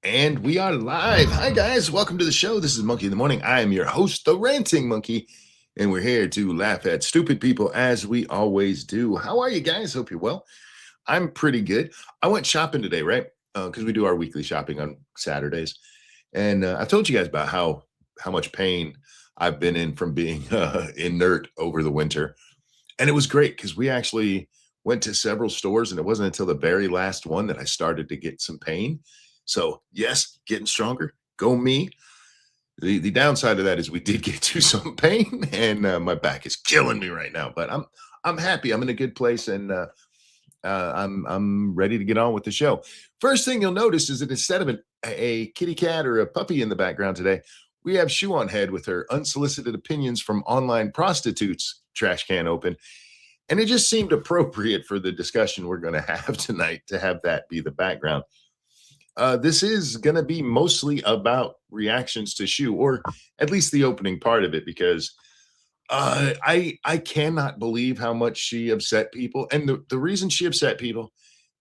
And we are live. Hi, guys. Welcome to the show. This is Monkey in the Morning. I am your host, the Ranting Monkey, and we're here to laugh at stupid people as we always do. How are you guys? Hope you're well. I'm pretty good. I went shopping today, right? Because we do our weekly shopping on Saturdays. And I've told you guys about how much pain I've been in from being inert over the winter. And it was great because we actually went to several stores, and it wasn't until the very last one that I started to get some pain. So yes, getting stronger. Go me. The downside of that is we did get to some pain, and my back is killing me right now. But I'm happy. I'm in a good place, and I'm ready to get on with the show. First thing you'll notice is that instead of a kitty cat or a puppy in the background today, we have Shoe on Head with her unsolicited opinions from online prostitutes trash can open. And it just seemed appropriate for the discussion we're going to have tonight to have that be the background. This is going to be mostly about reactions to Shoe, or at least the opening part of it, because I cannot believe how much she upset people. And the reason she upset people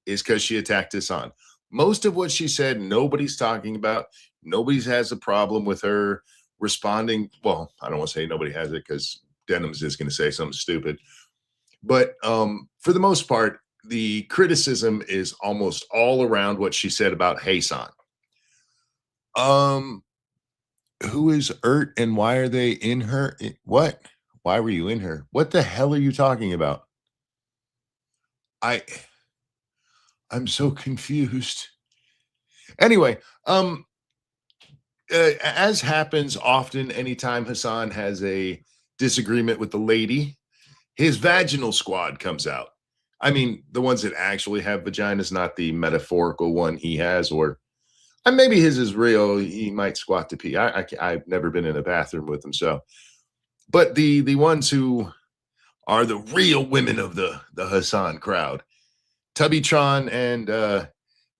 is because she attacked Hasan. Most of what she said, nobody's talking about. Nobody has a problem with her responding. Well, I don't want to say nobody has it because Denham's just going to say something stupid. But for the most part, the criticism is almost all around what she said about Hasan. Who is Ert and why are they in her? What? Why were you in her? What the hell are you talking about? I'm so confused. Anyway, as happens often, anytime Hasan has a disagreement with the lady, his vaginal squad comes out. I mean, the ones that actually have vaginas, not the metaphorical one he has, or and maybe his is real. He might squat to pee. I've never been in a bathroom with him, so. But the ones who are the real women of the Hasan crowd, Tubbytron and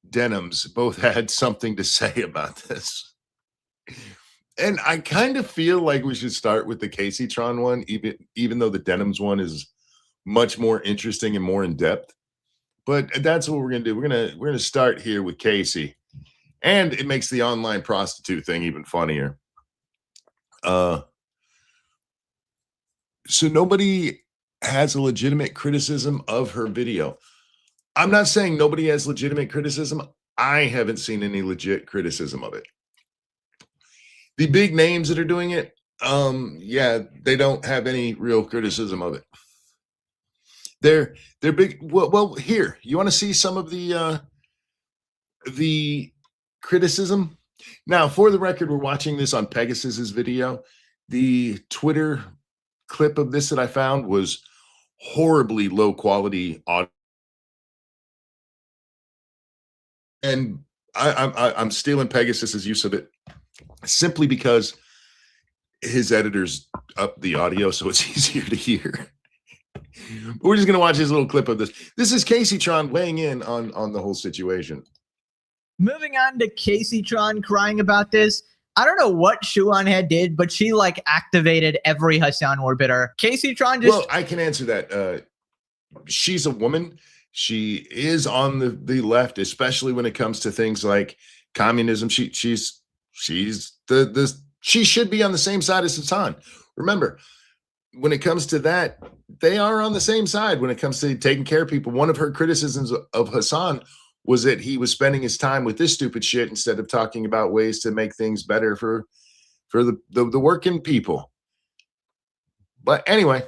Denham's both had something to say about this. And I kind of feel like we should start with the Caseytron one, even though the Denham's one is much more interesting and more in depth. But that's what we're gonna do. We're gonna start here with Casey, and it makes the online prostitute thing even funnier. So nobody has a legitimate criticism of her video. I'm not saying nobody has legitimate criticism. I haven't seen any legit criticism of it. The big names that are doing it, yeah, they don't have any real criticism of it. They're big. Well, here, you want to see some of the criticism? Now, for the record, we're watching this on Pegasus's video. The Twitter clip of this that I found was horribly low quality audio. And I'm stealing Pegasus's use of it simply because his editors up the audio so it's easier to hear. We're just going to watch this little clip of this. This is Caseytron weighing in on the whole situation. Moving on to Caseytron crying about this. I don't know what Shoe on Head did, but she like activated every Hasan orbiter. Caseytron just... Well, I can answer that. She's a woman. She is on the left, especially when it comes to things like communism. She should be on the same side as Hasan. Remember, when it comes to that, they are on the same side when it comes to taking care of people. One of her criticisms of Hasan was that he was spending his time with this stupid shit instead of talking about ways to make things better for the working people. But anyway,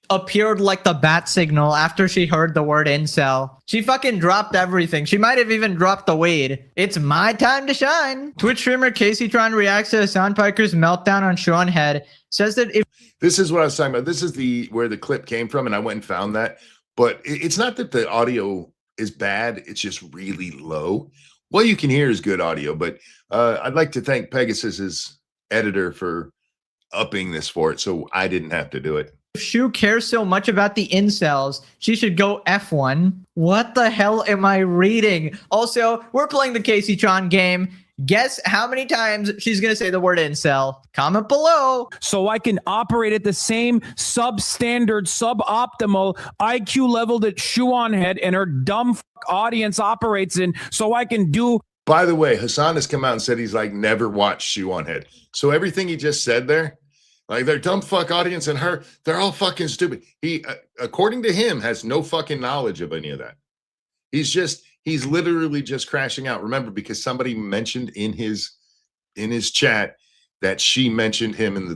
appeared like the bat signal after she heard the word incel. She fucking dropped everything. She might have even dropped the weed. It's my time to shine. Twitch streamer Caseytron reacts to Hasan Piker's meltdown on Shoe on Head. Says that if... This is what I was talking about. This is where the clip came from, and I went and found that. But it's not that the audio is bad. It's just really low. What you can hear is good audio, but I'd like to thank Pegasus's editor for upping this for it, so I didn't have to do it. If Shoe cares so much about the incels, she should go F1. What the hell am I reading? Also, we're playing the Caseytron game. Guess how many times she's going to say the word incel. Comment below. So I can operate at the same substandard, suboptimal IQ level that Shoe on Head and her dumb audience operates in, so I can do By the way, Hasan has come out and said he's like never watched Shoe on Head. So everything he just said there, like their dumb fuck audience and her, they're all fucking stupid. He, according to him, has no fucking knowledge of any of that. He's literally just crashing out. Remember, because somebody mentioned in his chat that she mentioned him in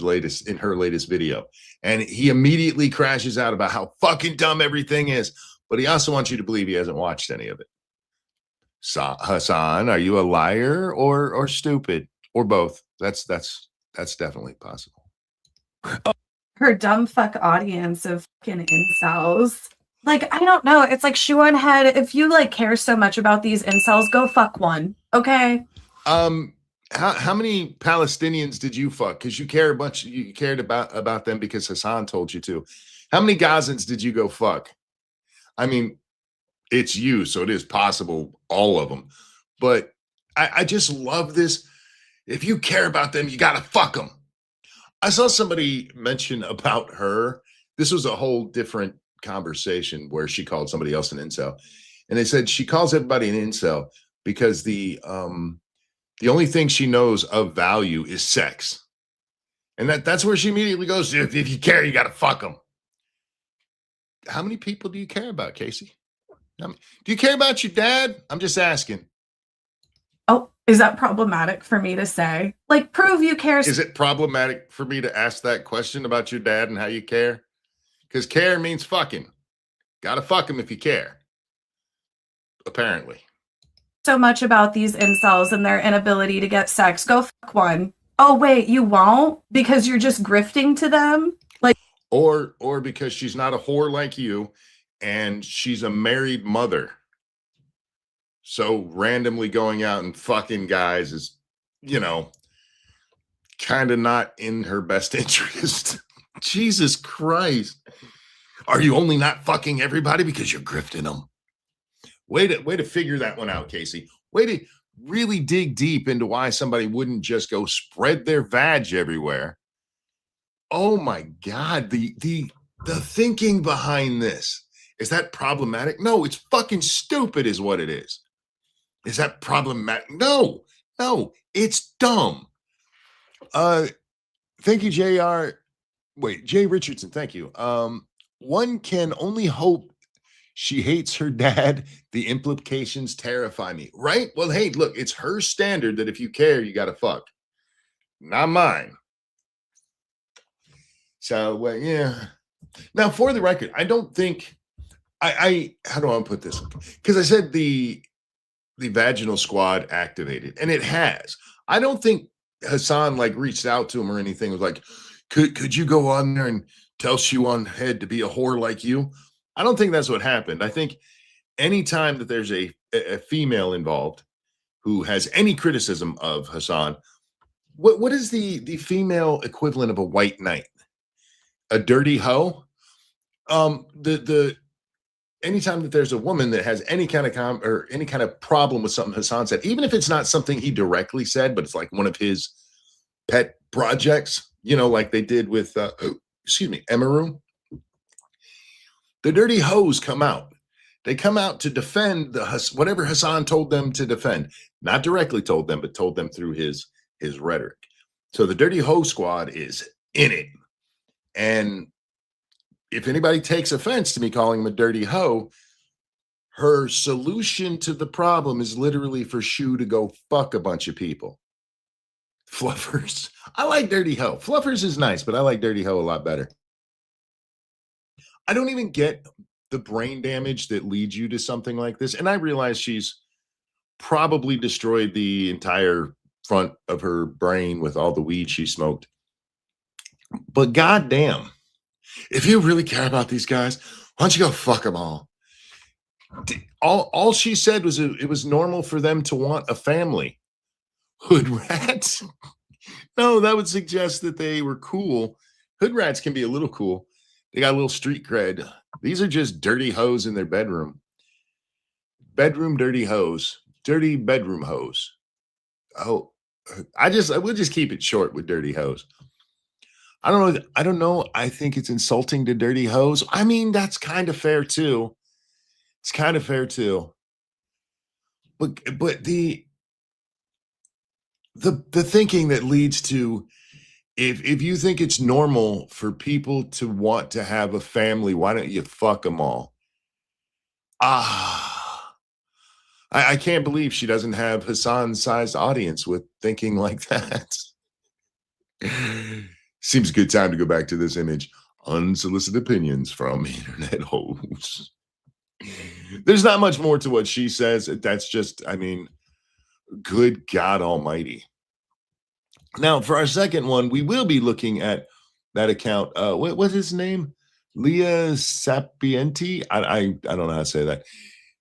her latest video. And he immediately crashes out about how fucking dumb everything is. But he also wants you to believe he hasn't watched any of it. Hasan, are you a liar or stupid or both? That's definitely possible. Her dumb fuck audience of fucking incels. Like, I don't know. It's like Shoe on Head. If you like care so much about these incels, go fuck one. Okay. How many Palestinians did you fuck? Because you care a bunch. You cared about them because Hasan told you to. How many Gazans did you go fuck? I mean, it's you, so it is possible, all of them. But I just love this. If you care about them, you gotta fuck them. I saw somebody mention about her. This was a whole different conversation where she called somebody else an incel, and they said she calls everybody an incel because the only thing she knows of value is sex, and that's where she immediately goes. If you care, you got to fuck them. How many people do you care about, Casey? Do you care about your dad? I'm just asking. Oh, is that problematic for me to say? Like, prove you care. Is it problematic for me to ask that question about your dad and how you care? Because care means fucking. Gotta fuck him if you care. Apparently. So much about these incels and their inability to get sex. Go fuck one. Oh, wait, you won't? Because you're just grifting to them? Like, or because she's not a whore like you and she's a married mother. So randomly going out and fucking guys is, kind of not in her best interest. Jesus Christ. Are you only not fucking everybody because you're grifting them? Way to figure that one out, Casey. Way to really dig deep into why somebody wouldn't just go spread their vag everywhere. Oh my God. The thinking behind this. Is that problematic? No, it's fucking stupid is what it is. Is that problematic? No, it's dumb. Thank you, JR. Wait, Jay Richardson, thank you. One can only hope she hates her dad. The implications terrify me. Right? Well, hey, look, it's her standard that if you care, you got to fuck. Not mine. So, well, yeah. Now, for the record, I don't think how do I put this? Because I said the vaginal squad activated, and it has. I don't think Hasan reached out to him or anything. Was like, could you go on there and tell Shoe on Head to be a whore like you? I don't think that's what happened. I think anytime that there's a female involved who has any criticism of Hasan, what is the female equivalent of a white knight? A dirty hoe? Anytime that there's a woman that has any kind of problem with something Hasan said, even if it's not something he directly said, but it's like one of his pet projects, like they did with Emaru. The dirty hoes come out. They come out to defend whatever Hasan told them to defend. Not directly told them, but told them through his rhetoric. So the dirty hoe squad is in it. And if anybody takes offense to me calling him a dirty hoe, her solution to the problem is literally for Shoe to go fuck a bunch of people. Fluffers. I like dirty hoe. Fluffers is nice, but I like dirty hoe a lot better. I don't even get the brain damage that leads you to something like this. And I realize she's probably destroyed the entire front of her brain with all the weed she smoked. But goddamn. If you really care about these guys, why don't you go fuck them all? All she said was it was normal for them to want a family. Hood rats? No, that would suggest that they were cool. Hood rats can be a little cool. They got a little street cred. These are just dirty hoes in their bedroom. Bedroom dirty hoes. Dirty bedroom hoes. Oh, we'll just keep it short with dirty hoes. I don't know. I think it's insulting to dirty hoes. I mean, that's kind of fair too. It's kind of fair too. But the thinking that leads to, if you think it's normal for people to want to have a family, why don't you fuck them all? Ah, I can't believe she doesn't have Hassan-sized audience with thinking like that. Seems a good time to go back to this image. Unsolicited opinions from internet hosts. There's not much more to what she says. That's just, I mean, good God Almighty. Now, for our second one, we will be looking at that account. What's his name? Leah Sapienti. I don't know how to say that.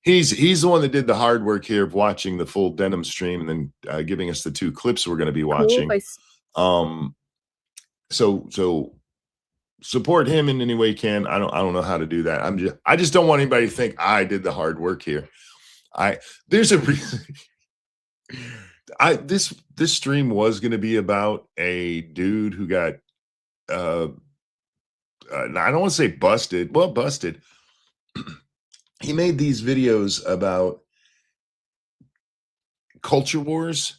He's the one that did the hard work here of watching the full denim stream and then giving us the 2 clips we're going to be watching. So support him in any way you can. I don't know how to do that. I just don't want anybody to think I did the hard work here. There's a reason. This stream was going to be about a dude who got I don't want to say busted. Well, busted. He made these videos about culture wars,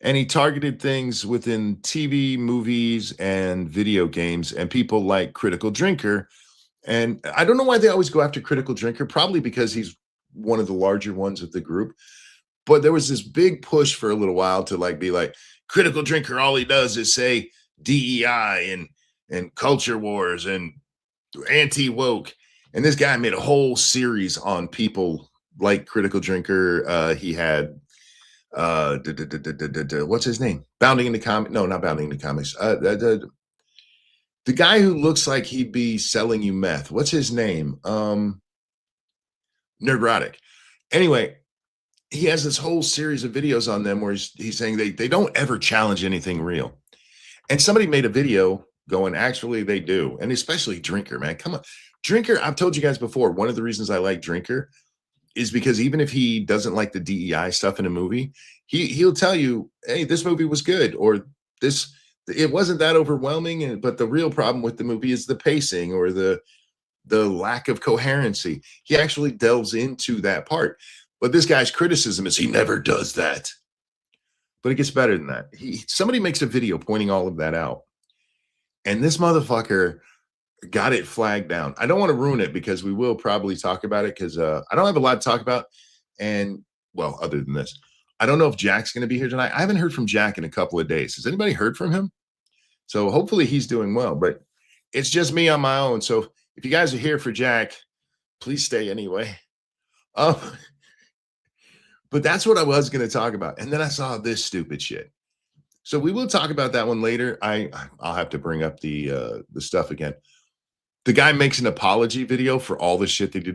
and he targeted things within TV, movies, and video games, and people like Critical Drinker. And I don't know why they always go after Critical Drinker, probably because he's one of the larger ones of the group. But there was this big push for a little while to be like, Critical Drinker, all he does is say DEI and culture wars and anti-woke. And this guy made a whole series on people like Critical Drinker. He had what's his name? Bounding into comics. No, not Bounding into Comics. The guy who looks like he'd be selling you meth. What's his name? Nerdrotic. Anyway, he has this whole series of videos on them where he's saying they don't ever challenge anything real. And somebody made a video going, actually, they do. And especially Drinker, man. Come on. Drinker, I've told you guys before, one of the reasons I like Drinker is because even if he doesn't like the DEI stuff in a movie, he'll tell you, hey, this movie was good, or it wasn't that overwhelming, but the real problem with the movie is the pacing or the lack of coherency. He actually delves into that part. But this guy's criticism is he never does that. But it gets better than that. Somebody makes a video pointing all of that out. And this motherfucker got it flagged down. I don't want to ruin it because we will probably talk about it because I don't have a lot to talk about. And, well, other than this, I don't know if Jack's going to be here tonight. I haven't heard from Jack in a couple of days. Has anybody heard from him? So hopefully he's doing well. But it's just me on my own. So if you guys are here for Jack, please stay anyway. But that's what I was going to talk about. And then I saw this stupid shit. So we will talk about that one later. I'll have to bring up the stuff again. The guy makes an apology video for all the shit that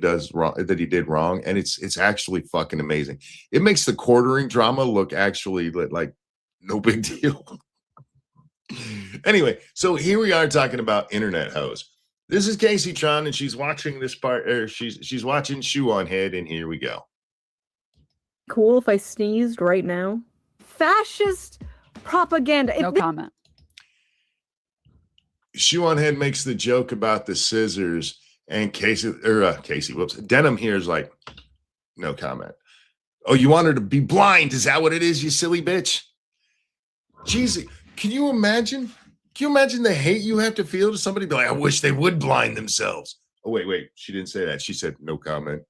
he did wrong, and it's actually fucking amazing. It makes the quartering drama look actually like no big deal. Anyway, so here we are talking about internet hoes. This is Casey Tron, and she's watching this part. She's watching Shoe on Head, and here we go. Cool if I sneezed right now. Fascist propaganda. No comment. Shoe on Head makes the joke about the scissors, and Denim here is like, no comment. Oh, you want her to be blind? Is that what it is, you silly bitch? Jesus, can you imagine? Can you imagine the hate you have to feel to somebody be like, I wish they would blind themselves? Oh, wait. She didn't say that. She said no comment.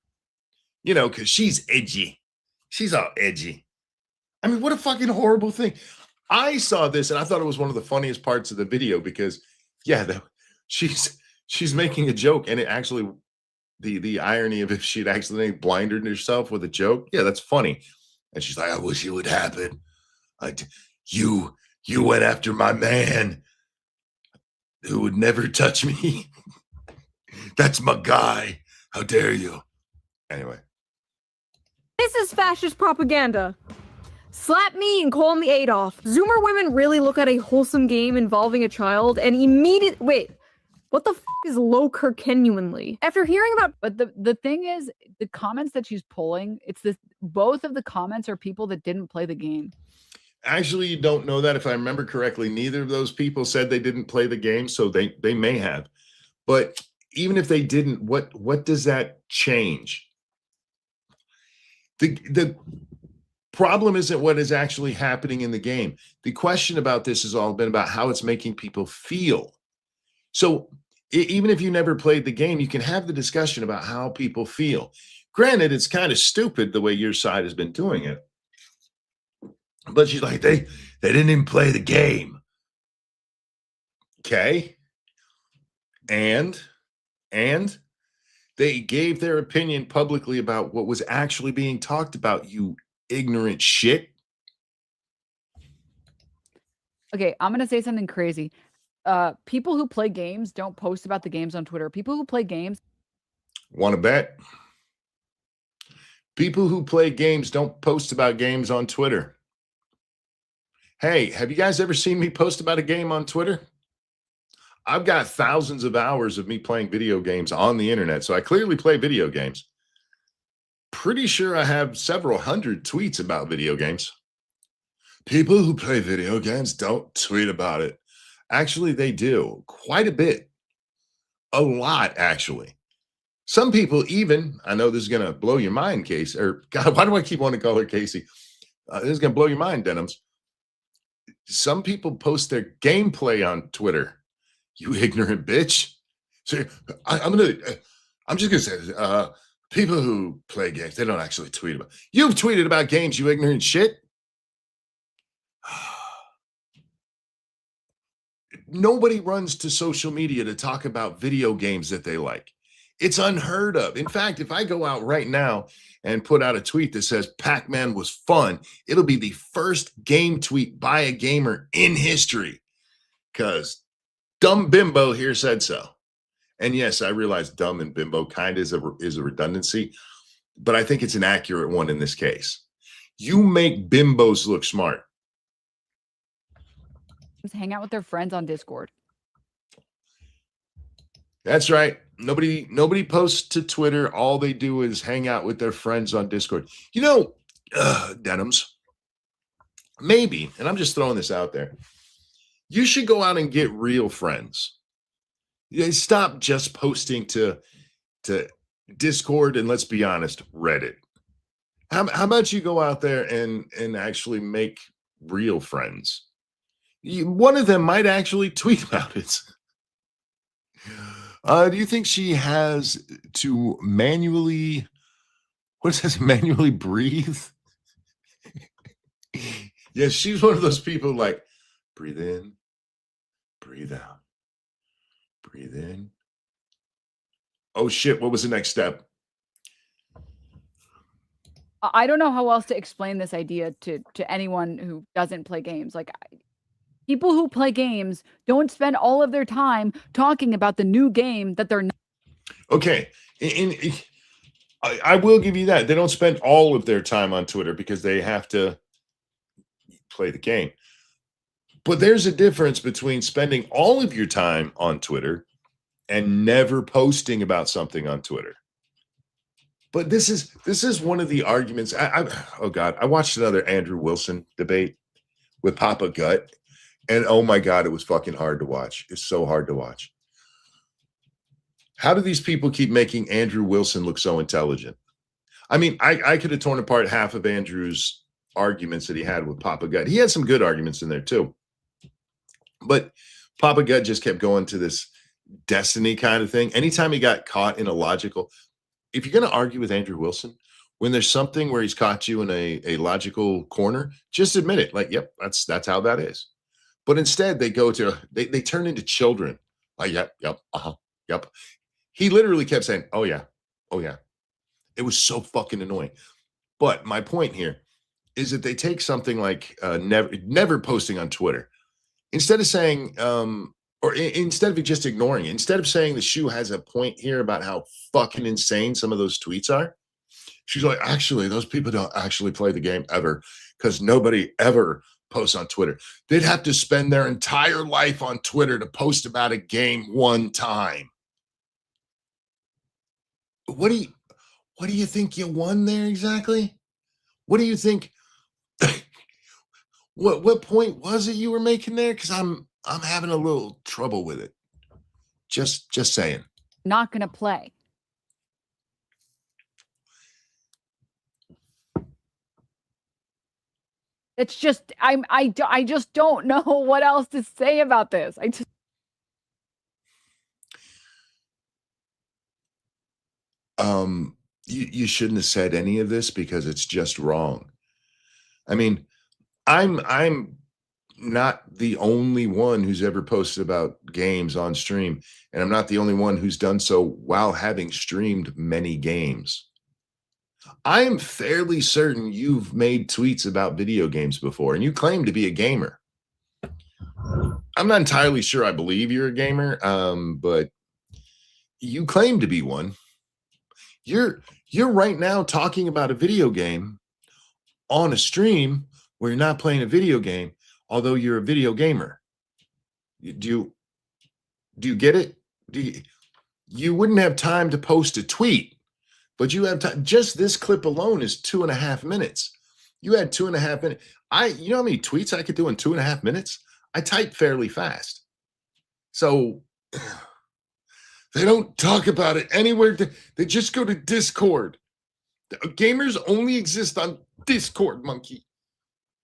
You know, because she's edgy. She's all edgy. I mean, what a fucking horrible thing. I saw this and I thought it was one of the funniest parts of the video because, yeah, she's making a joke, and it actually, the irony of if she'd accidentally blinded herself with a joke, yeah, that's funny. And she's like, I wish it would happen. You went after my man who would never touch me. That's my guy. How dare you? Anyway. This is fascist propaganda. Slap me and call me Adolf. Zoomer women really look at a wholesome game involving a child and immediately wait. What the f is low Kirkenuanly? After hearing about, But the thing is, the comments that she's pulling, it's this. Both of the comments are people that didn't play the game. Actually, you don't know that. If I remember correctly, neither of those people said they didn't play the game, so they may have. But even if they didn't, what does that change? The problem isn't what is actually happening in the game. The question about this has all been about how it's making people feel. So even if you never played the game, you can have the discussion about how people feel. Granted, it's kind of stupid the way your side has been doing it. But she's like, they didn't even play the game. Okay. And they gave their opinion publicly about what was actually being talked about, you ignorant shit. Okay, I'm gonna say something crazy. People who play games don't post about the games on Twitter. People who play games. Want to bet? People who play games don't post about games on Twitter. Hey, have you guys ever seen me post about a game on Twitter? I've got thousands of hours of me playing video games on the internet, so I clearly play video games. Pretty sure I have several hundred tweets about video games. People who play video games don't tweet about it. Actually, they do quite a bit. A lot, actually. Some people even, I know this is going to blow your mind, Casey, or God, why do I keep wanting to call her Casey? This is going to blow your mind, Denims. Some people post their gameplay on Twitter. You ignorant bitch. So I'm just going to say, people who play games, they don't actually tweet about. You've tweeted about games, you ignorant shit. Nobody runs to social media to talk about video games that they like. It's unheard of. In fact, if I go out right now and put out a tweet that says Pac-Man was fun, it'll be the first game tweet by a gamer in history because dumb bimbo here said so. And yes, I realize dumb and bimbo kind of is a redundancy, but I think it's an accurate one in this case. You make bimbos look smart. Hang out with their friends on Discord. That's right. Nobody posts to Twitter. All they do is hang out with their friends on Discord. You know, Denims, maybe, and I'm just throwing this out there, you should go out and get real friends. Stop just posting to Discord and, let's be honest, Reddit. How about you go out there and actually make real friends? One of them might actually tweet about it. Do you think she has to manually, what is this, manually breathe? Yes, she's one of those people like, breathe in, breathe out, breathe in. Oh shit, what was the next step? I don't know how else to explain this idea to anyone who doesn't play games. Like, people who play games don't spend all of their time talking about the new game that they're not. Okay. I will give you that. They don't spend all of their time on Twitter because they have to play the game. But there's a difference between spending all of your time on Twitter and never posting about something on Twitter. But this is one of the arguments. Oh God, I watched another Andrew Wilson debate with Papa Gut. And oh my God, it was fucking hard to watch. It's so hard to watch. How do these people keep making Andrew Wilson look so intelligent? I mean, I could have torn apart half of Andrew's arguments that he had with Papa Gut. He had some good arguments in there too. But Papa Gut just kept going to this destiny kind of thing. Anytime he got caught in a logical, if you're going to argue with Andrew Wilson, when there's something where he's caught you in a logical corner, just admit it. Like, yep, that's how that is. But instead, they turn into children. Like, yep, yep. He literally kept saying, oh yeah. It was so fucking annoying. But my point here is that they take something like never posting on Twitter. Instead of saying, instead of just ignoring it, instead of saying the shoe has a point here about how fucking insane some of those tweets are, she's like, actually, those people don't actually play the game ever because nobody ever posts on Twitter. They'd have to spend their entire life on Twitter to post about a game one time. What do you think you won there exactly? What do you think? What point was it you were making there? Because I'm having a little trouble with it. Just saying. Not going to play. It's just I just don't know what else to say about this. You shouldn't have said any of this because it's just wrong. I mean, I'm not the only one who's ever posted about games on stream, and I'm not the only one who's done so while having streamed many games. I am fairly certain you've made tweets about video games before, and you claim to be a gamer. I'm not entirely sure I believe you're a gamer, but you claim to be one. You're right now talking about a video game on a stream where you're not playing a video game, although you're a video gamer. Do you get it? You wouldn't have time to post a tweet, but you have time. Just this clip alone is 2.5 minutes. You had 2.5 minutes. You know how many tweets I could do in 2.5 minutes? I type fairly fast. So they don't talk about it anywhere. They just go to Discord. Gamers only exist on Discord, monkey.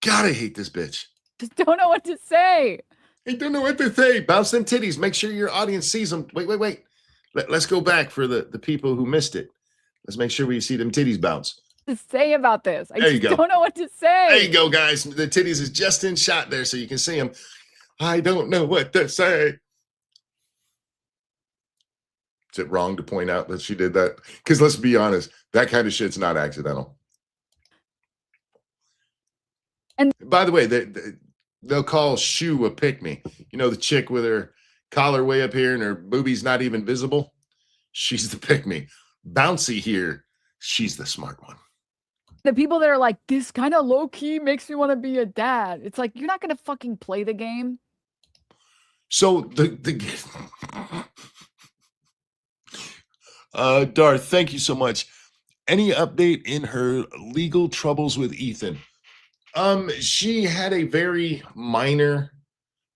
God, I hate this bitch. Just don't know what to say. I don't know what to say. Bounce them titties. Make sure your audience sees them. Wait. Let's go back for the people who missed it. Let's make sure we see them titties bounce. To say about this. I There you just go. don't know what to say. There you go, guys. The titties is just in shot there so you can see them. I don't know what to say. Is it wrong to point out that she did that? Because let's be honest, that kind of shit's not accidental. And by the way, they'll call Shu a pick-me. You know, the chick with her collar way up here and her boobies not even visible? She's the pick-me. Bouncy here, she's the smart one. The people that are like, this kind of low-key makes me want to be a dad. It's like, you're not going to fucking play the game. So Darth, thank you so much. Any update in her legal troubles with Ethan? She had a very minor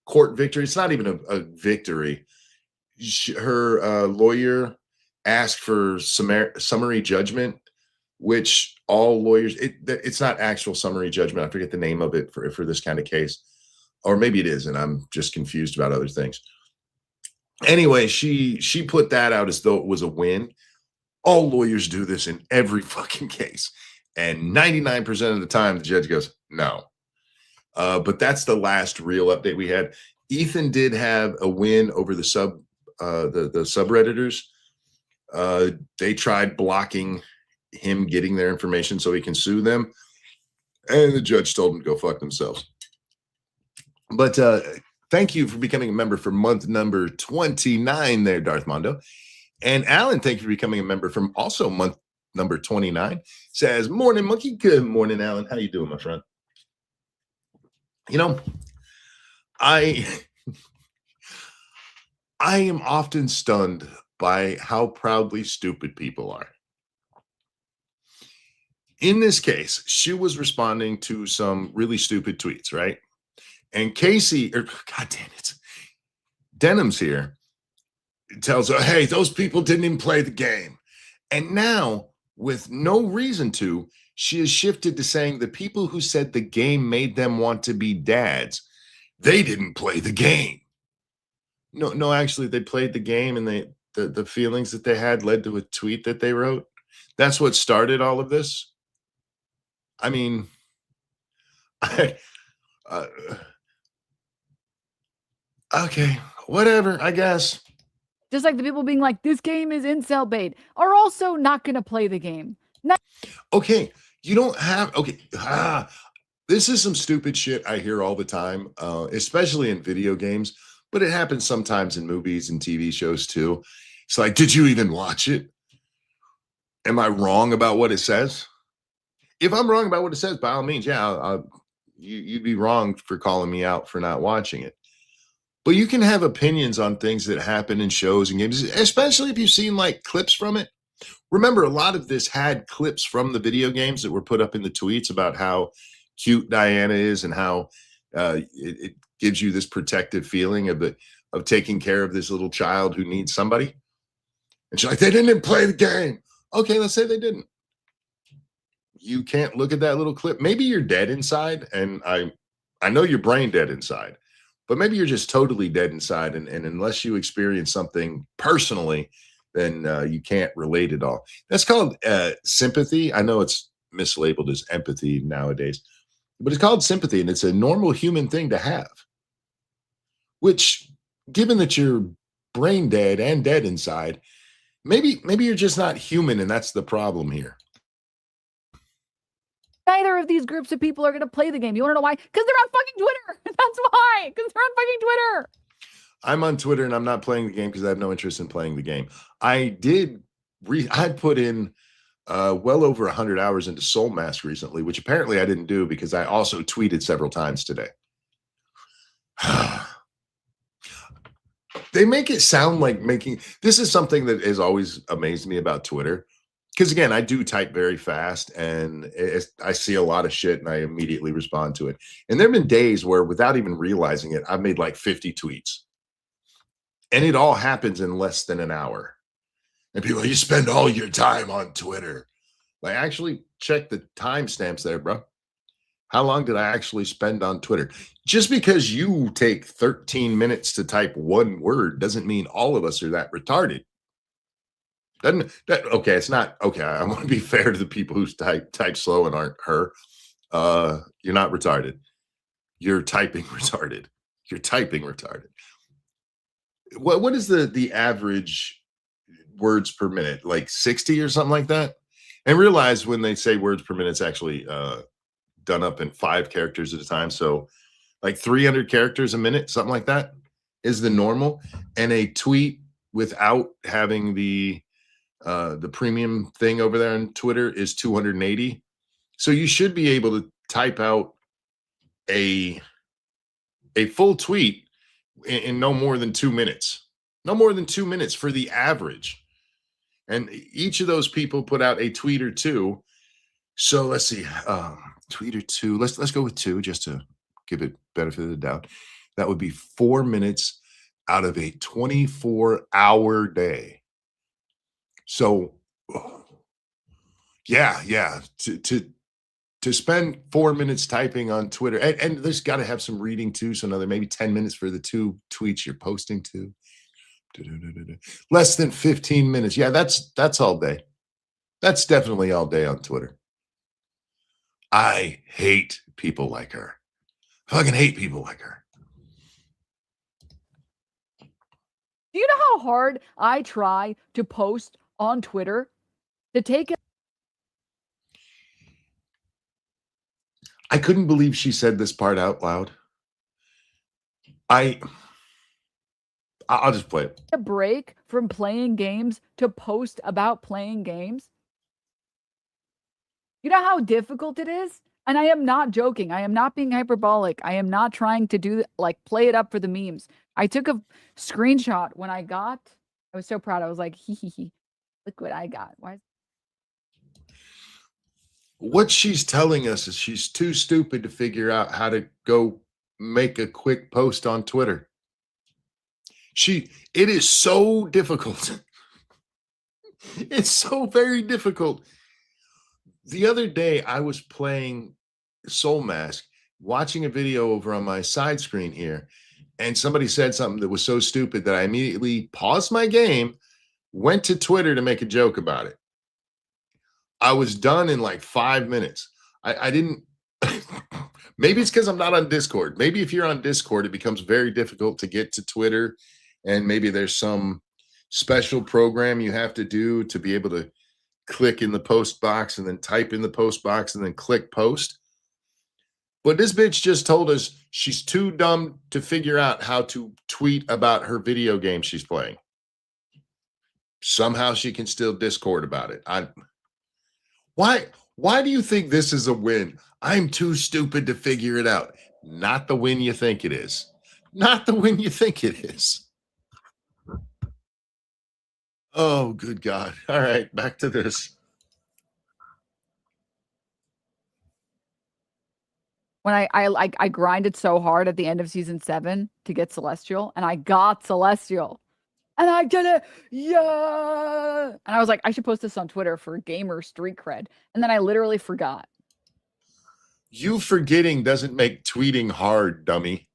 court victory. It's not even a victory. Her lawyer asked for summary judgment, which all lawyers, it's not actual summary judgment. I forget the name of it for this kind of case. Or maybe it is, and I'm just confused about other things. Anyway, she put that out as though it was a win. All lawyers do this in every fucking case. And 99% of the time, the judge goes, no. But that's the last real update we had. Ethan did have a win over the subredditors. They tried blocking him getting their information so he can sue them. And the judge told them to go fuck themselves. But thank you for becoming a member for month number 29 there, Darth Mondo. And Alan, thank you for becoming a member from also month number 29. Says, morning, monkey. Good morning, Alan. How you doing, my friend? You know, I am often stunned by how proudly stupid people are. In this case, she was responding to some really stupid tweets, right? And Casey, God damn it, Denham's here, tells her, hey, those people didn't even play the game. And now, with no reason to, she has shifted to saying the people who said the game made them want to be dads, they didn't play the game. No, actually, they played the game, and the feelings that they had led to a tweet that they wrote. That's what started all of this. I mean, okay, whatever, I guess. Just like the people being like, this game is incel bait, are also not going to play the game. Okay, you don't have, okay, this is some stupid shit I hear all the time, especially in video games, but it happens sometimes in movies and TV shows too. It's like, did you even watch it? Am I wrong about what it says? If I'm wrong about what it says, by all means, yeah, you'd be wrong for calling me out for not watching it. But you can have opinions on things that happen in shows and games, especially if you've seen like clips from it. Remember, a lot of this had clips from the video games that were put up in the tweets about how cute Diana is and how it gives you this protective feeling of taking care of this little child who needs somebody. And she's like, they didn't play the game. Okay, let's say they didn't. you can't look at that little clip. Maybe you're dead inside, and I know you're brain dead inside, but maybe you're just totally dead inside, and unless you experience something personally, then you can't relate at all. That's called sympathy. I know it's mislabeled as empathy nowadays, but it's called sympathy, and it's a normal human thing to have. Which, given that you're brain dead and dead inside, maybe you're just not human, and that's the problem here. Neither of these groups of people are going to play the game. You want to know why? Because they're on fucking Twitter. That's why. Because they're on fucking Twitter. I'm on Twitter and I'm not playing the game because I have no interest in playing the game. I put in well over 100 hours into Soul Mask recently, which apparently I didn't do because I also tweeted several times today. They make it sound like this is something that has always amazed me about Twitter. Because again, I do type very fast and I see a lot of shit and I immediately respond to it. And there have been days where without even realizing it, I've made like 50 tweets. And it all happens in less than an hour. And people, you spend all your time on Twitter. Like, actually check the timestamps there, bro. How long did I actually spend on Twitter? Just because you take 13 minutes to type one word doesn't mean all of us are that retarded. Okay, it's not okay. I want to be fair to the people who type slow and aren't her. You're not retarded. You're typing retarded. You're typing retarded. What is the average words per minute? Like 60 or something like that? And realize when they say words per minute, it's actually done up in 5 characters at a time. So like 300 characters a minute, something like that is the normal. And a tweet without having the premium thing over there on Twitter is 280. So you should be able to type out a full tweet in no more than 2 minutes. No more than 2 minutes for the average. And each of those people put out a tweet or two. So let's see, tweet or two. Let's go with 2 just to give it benefit of the doubt. That would be 4 minutes out of a 24-hour day. So, yeah, to spend 4 minutes typing on Twitter, and there's got to have some reading too. So another maybe 10 minutes for the 2 tweets you're posting to. Less than 15 minutes. Yeah, that's all day. That's definitely all day on Twitter. I hate people like her. I fucking hate people like her. Do you know how hard I try to post on Twitter to take it? I couldn't believe she said this part out loud. I'll just play it. A break from playing games to post about playing games? You know how difficult it is? And I am not joking. I am not being hyperbolic. I am not trying to do play it up for the memes. I took a screenshot when I was so proud. I was like, hee, look what I got. Why? What she's telling us is she's too stupid to figure out how to go make a quick post on Twitter. It is so difficult. It's so very difficult. The other day I was playing Soul Mask, watching a video over on my side screen here, and somebody said something that was so stupid that I immediately paused my game, went to Twitter to make a joke about it. I was done in like 5 minutes. I didn't, maybe it's because I'm not on Discord. Maybe if you're on Discord, it becomes very difficult to get to Twitter. And maybe there's some special program you have to do to be able to click in the post box and then type in the post box and then click post. But this bitch just told us she's too dumb to figure out how to tweet about her video game she's playing. Somehow she can still Discord about it. Why do you think this is a win? I'm too stupid to figure it out. Not the win you think it is. Not the win you think it is. Oh, good God. All right, back to this. When I grinded so hard at the end of season 7 to get Celestial, and I got Celestial. and I did it. Yeah. And I was like, I should post this on Twitter for gamer street cred. And then I literally forgot. You forgetting doesn't make tweeting hard, dummy.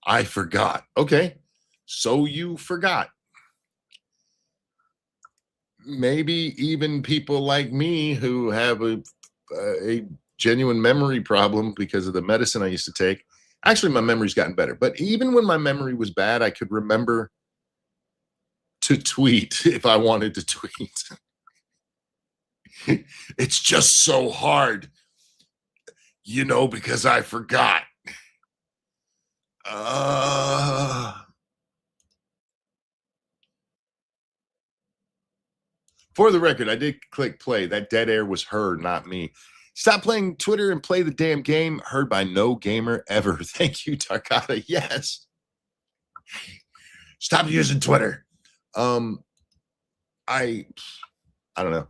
I forgot. Okay. So you forgot. Maybe even people like me who have a genuine memory problem because of the medicine I used to take. Actually, my memory's gotten better. But even when my memory was bad, I could remember to tweet if I wanted to tweet. It's just so hard, you know, because I forgot. For the record, I did click play. That dead air was her, not me. Stop playing Twitter and play the damn game. Heard by no gamer ever. Thank you, Tarkata. Yes. Stop using Twitter. I don't know.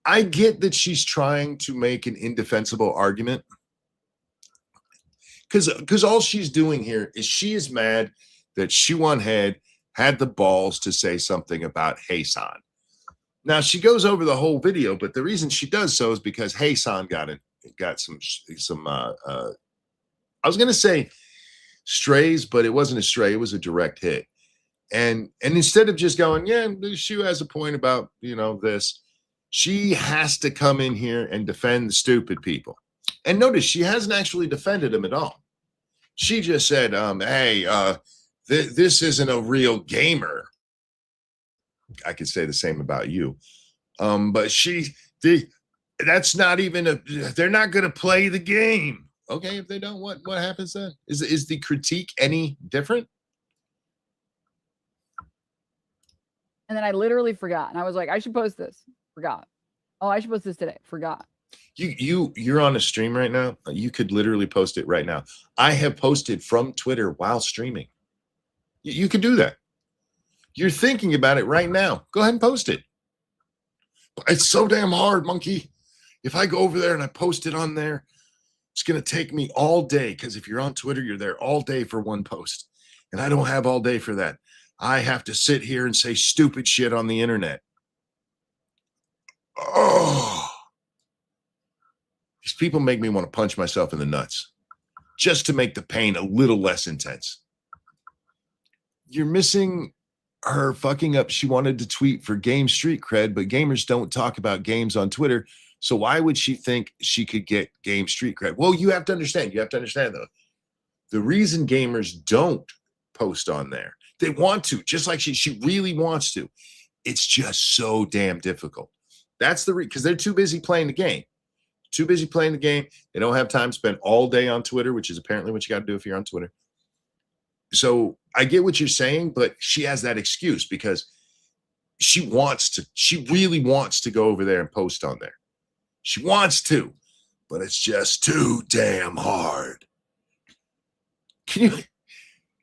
I get that she's trying to make an indefensible argument. Because all she's doing here is she is mad that Shoe Head had the balls to say something about Hasan. Now she goes over the whole video, but the reason she does so is because Hasan got some I was gonna say strays, but it wasn't a stray, it was a direct hit. And instead of just going, yeah, Shoe has a point about, you know, this, she has to come in here and defend the stupid people. And notice she hasn't actually defended him at all. She just said, hey, this isn't a real gamer. I could say the same about you. But that's not even they're not going to play the game. Okay, if they don't, what happens then? Is the critique any different? And then I literally forgot. And I was like, I should post this. Forgot. Oh, I should post this today. Forgot. You're on a stream right now. You could literally post it right now. I have posted from Twitter while streaming. You could do that. You're thinking about it right now. Go ahead and post it. It's so damn hard, monkey. If I go over there and I post it on there, it's going to take me all day, because if you're on Twitter, you're there all day for one post. And I don't have all day for that. I have to sit here and say stupid shit on the internet. Oh. These people make me want to punch myself in the nuts just to make the pain a little less intense. You're missing her fucking up. She wanted to tweet for game street cred, but gamers don't talk about games on Twitter. So why would she think she could get game street cred? Well, you have to understand though, the reason gamers don't post on there, they want to, just like she really wants to. It's just so damn difficult. That's the because they're too busy playing the game. Too busy playing the game. They don't have time to spend all day on Twitter, which is apparently what you got to do if you're on Twitter. So I get what you're saying, but she has that excuse because she really wants to go over there and post on there. She wants to, but it's just too damn hard. Can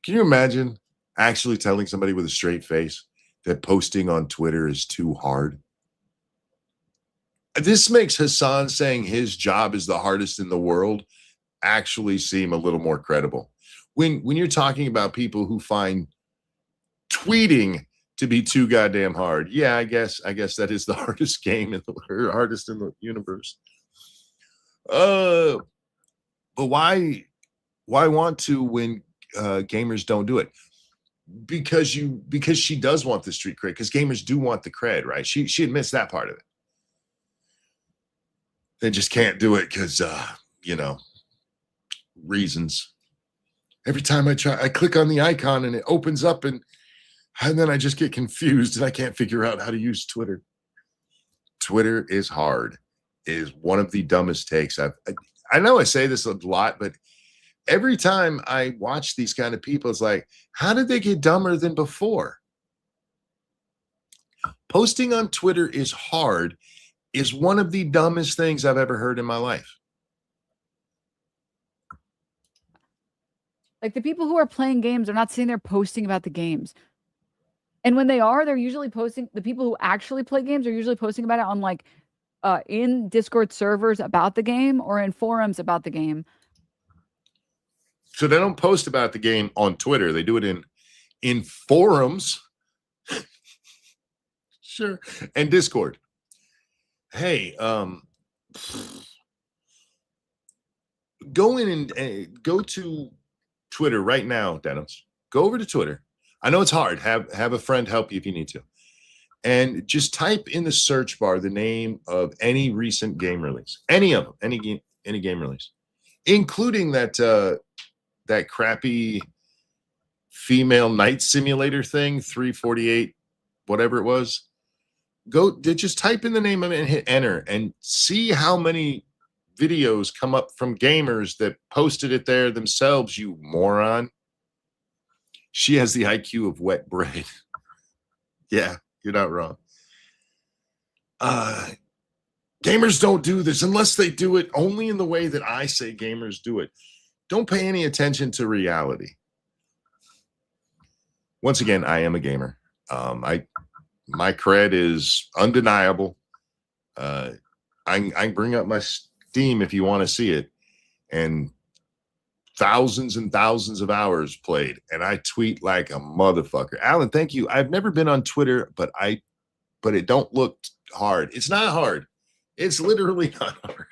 you imagine actually telling somebody with a straight face that posting on Twitter is too hard? This makes Hasan saying his job is the hardest in the world actually seem a little more credible. When you're talking about people who find tweeting to be too goddamn hard, yeah, I guess that is the hardest game in the hardest in the universe. But why want to when gamers don't do it? Because she does want the street cred, because gamers do want the cred, right? She admits that part of it. They just can't do it because reasons. Every time I try, I click on the icon and it opens up and then I just get confused and I can't figure out how to use Twitter. Twitter is hard. It is one of the dumbest takes I know I say this a lot, but every time I watch these kind of people, it's like, how did they get dumber than before? Posting on Twitter is hard is one of the dumbest things I've ever heard in my life. Like, the people who are playing games are not sitting there posting about the games. And when they are, they're usually posting, the people who actually play games are usually posting about it on like in Discord servers about the game or in forums about the game. So they don't post about the game on Twitter. They do it in forums, sure, and Discord. Hey, go in and go to Twitter right now, Denims. Go over to Twitter. I know it's hard. Have a friend help you if you need to. And just type in the search bar the name of any recent game release. Any of them, any game release. Including that that crappy female night simulator thing, 348, whatever it was. Just type in the name of it and hit enter and see how many videos come up from gamers that posted it there themselves, you moron. She has the IQ of wet bread. Yeah, you're not wrong. Gamers don't do this unless they do it only in the way that I say gamers do it. Don't pay any attention to reality. Once again, I am a gamer. My cred is undeniable. I can bring up my Steam if you want to see it. And thousands and thousands of hours played. And I tweet like a motherfucker. Alan, thank you. I've never been on Twitter, but it don't look hard. It's not hard. It's literally not hard.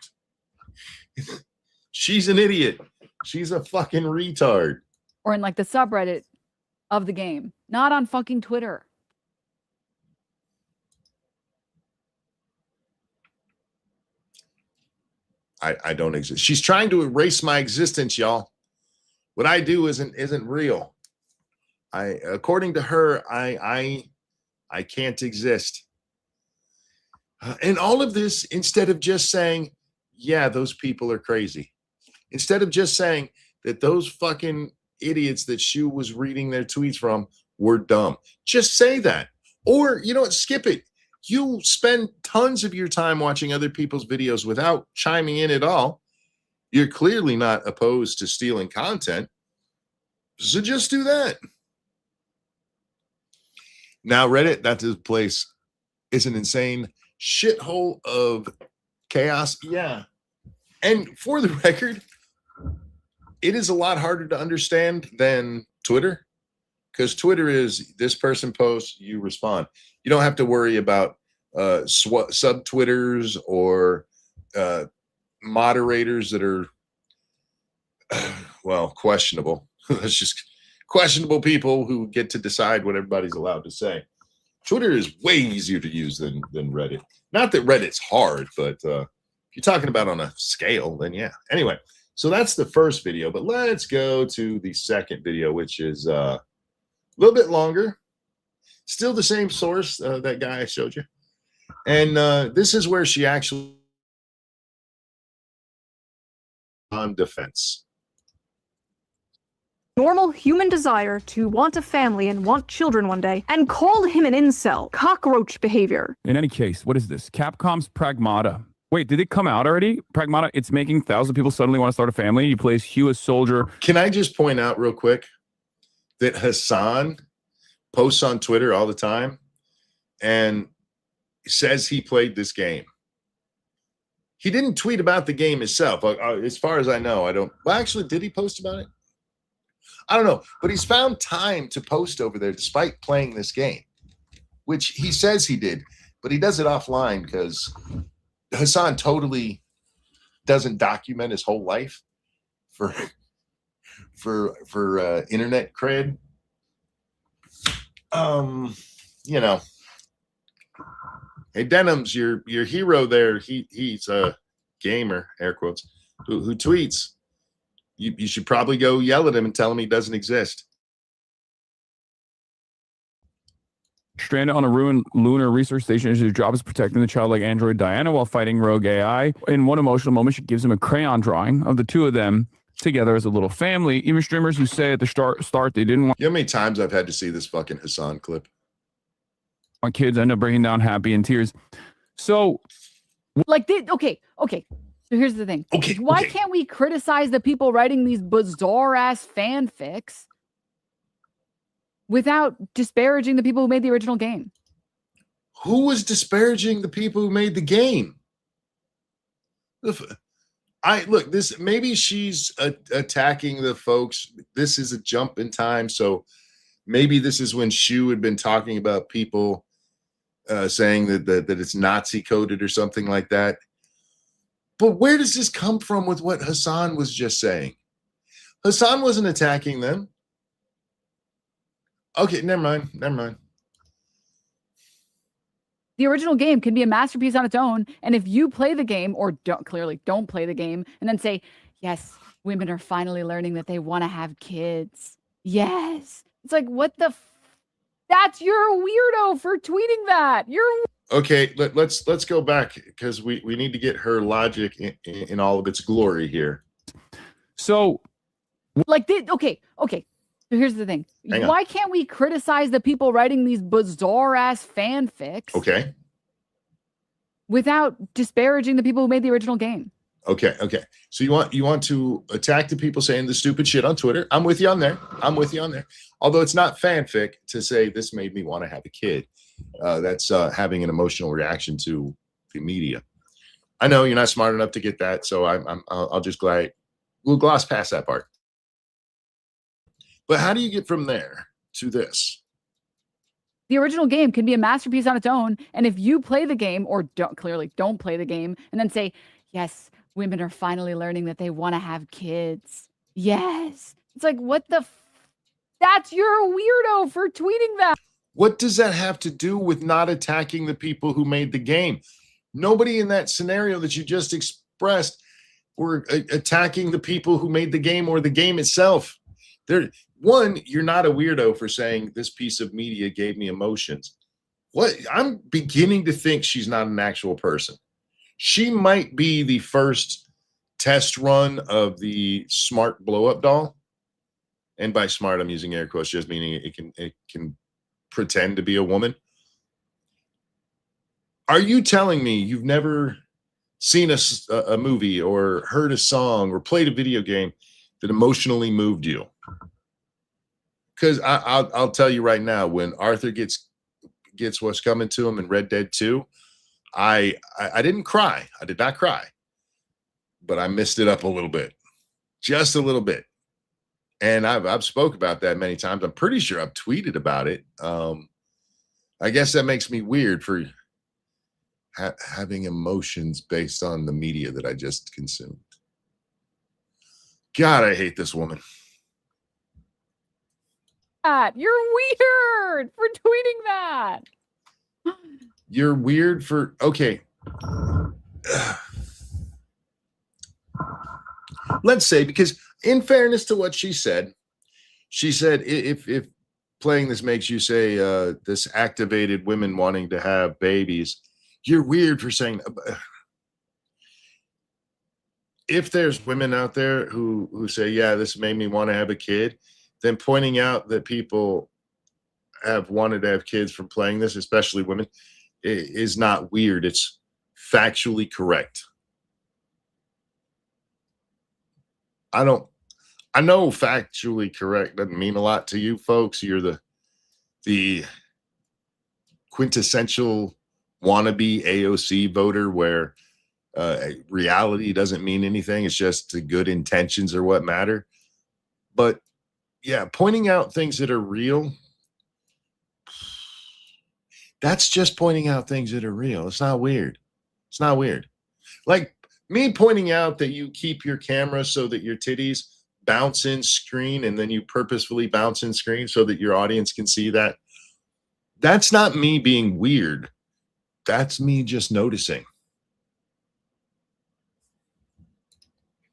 She's an idiot. She's a fucking retard. Or in like the subreddit of the game, not on fucking Twitter. I don't exist. She's trying to erase my existence, y'all. What I do isn't real. According to her, I can't exist. And all of this, instead of just saying, yeah, those people are crazy. Instead of just saying that those fucking idiots that Shu was reading their tweets from were dumb. Just say that. Or, you know what, skip it. You spend tons of your time watching other people's videos without chiming in at all. You're clearly not opposed to stealing content. So just do that. Now, Reddit, that's his place. It's an insane shithole of chaos. Yeah. And for the record, it is a lot harder to understand than Twitter, because Twitter is this person posts, you respond. You don't have to worry about sub-Twitters or moderators that are, well, questionable. That's just questionable people who get to decide what everybody's allowed to say. Twitter is way easier to use than Reddit. Not that Reddit's hard, but if you're talking about on a scale, then yeah. Anyway, so that's the first video, but let's go to the second video, which is a little bit longer. Still the same source, that guy I showed you. And this is where she actually on defense. Normal human desire to want a family and want children one day, and called him an incel. Cockroach behavior. In any case, what is this? Capcom's Pragmata. Wait, did it come out already? Pragmata, it's making thousands of people suddenly want to start a family. You play as Hugh as soldier. Can I just point out real quick that Hasan posts on Twitter all the time and says he played this game. He didn't tweet about the game itself. As far as I know, I don't. Well, actually, did he post about it? I don't know. But he's found time to post over there despite playing this game, which he says he did. But he does it offline because Hasan totally doesn't document his whole life for internet cred. You know, hey Denims, your hero there, he's a gamer, air quotes, who tweets. You should probably go yell at him and tell him he doesn't exist. Stranded on a ruined lunar research station, his job is protecting the childlike android Diana while fighting rogue AI. In one emotional moment, she gives him a crayon drawing of the two of them together as a little family. Even streamers who say at the start they didn't want. You know how many times I've had to see this fucking Hasan clip? My kids end up breaking down happy in tears. So, Like, okay. So here's the thing. Okay. Why can't we criticize the people writing these bizarre ass fanfics without disparaging the people who made the original game? Who was disparaging the people who made the game? Look, this maybe she's attacking the folks. This is a jump in time, so Maybe this is when Shu had been talking about people saying that it's Nazi coded or something like that. But where does this come from with what Hasan was just saying? Hasan wasn't attacking them. Okay, never mind. The original game can be a masterpiece on its own, and if you play the game or don't play the game and then say, yes, women are finally learning that they want to have kids. Yes. It's like, what the that's you're a weirdo for tweeting that. Okay, let's go back because we need to get her logic in all of its glory here. So like okay. So here's the thing. Why can't we criticize the people writing these bizarre ass fanfics? Okay. Without disparaging the people who made the original game. Okay. So you want to attack the people saying the stupid shit on Twitter. I'm with you on there. Although it's not fanfic to say this made me want to have a kid. That's having an emotional reaction to the media. I know you're not smart enough to get that, so I'll just we'll gloss past that part. But how do you get from there to this? The original game can be a masterpiece on its own, and if you play the game or don't play the game and then say, yes, women are finally learning that they want to have kids. Yes. It's like, what the that's you're a weirdo for tweeting that. What does that have to do with not attacking the people who made the game? Nobody in that scenario that you just expressed were attacking the people who made the game or the game itself. You're not a weirdo for saying this piece of media gave me emotions. I'm beginning to think she's not an actual person. She might be the first test run of the smart blow-up doll. And by smart, I'm using air quotes, just meaning it can pretend to be a woman. Are you telling me you've never seen a movie or heard a song or played a video game that emotionally moved you? Because I'll tell you right now, when Arthur gets what's coming to him in Red Dead 2, I didn't cry. I did not cry, but I missed it up a little bit, just a little bit. And I've spoke about that many times. I'm pretty sure I've tweeted about it. I guess that makes me weird for having emotions based on the media that I just consumed. God, I hate this woman. You're weird for tweeting that. You're weird for okay. Let's say, because in fairness to what she said if playing this makes you say this activated women wanting to have babies, you're weird for saying. If there's women out there who say, yeah, this made me want to have a kid, then pointing out that people have wanted to have kids from playing this, especially women, is not weird. It's factually correct. I know factually correct doesn't mean a lot to you folks. You're the quintessential wannabe AOC voter where reality doesn't mean anything. It's just the good intentions are what matter. But yeah, pointing out things that are real, that's just pointing out things that are real. It's not weird. It's not weird. Like me pointing out that you keep your camera so that your titties bounce in screen and then you purposefully bounce in screen so that your audience can see that. That's not me being weird. That's me just noticing.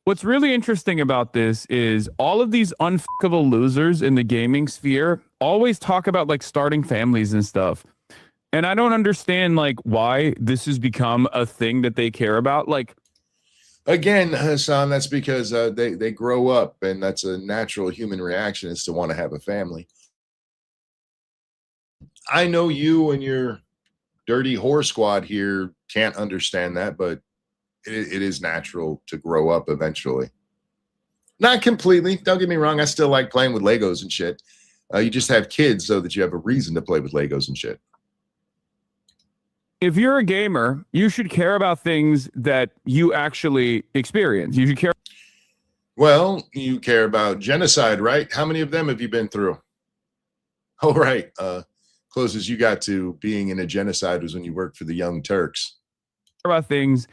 What's really interesting about this is all of these unfuckable losers in the gaming sphere always talk about like starting families and stuff. And I don't understand like why this has become a thing that they care about. Like, again, Hasan, that's because they grow up and that's a natural human reaction is to want to have a family. I know you and your dirty whore squad here can't understand that, but it is natural to grow up eventually. Not completely. Don't get me wrong. I still like playing with Legos and shit. You just have kids so that you have a reason to play with Legos and shit. if you're a gamer, you should care about things that you actually experience. You should care. Well, you care about genocide, right? How many of them have you been through? Oh, right. Closest you got to being in a genocide was when you worked for the Young Turks. About things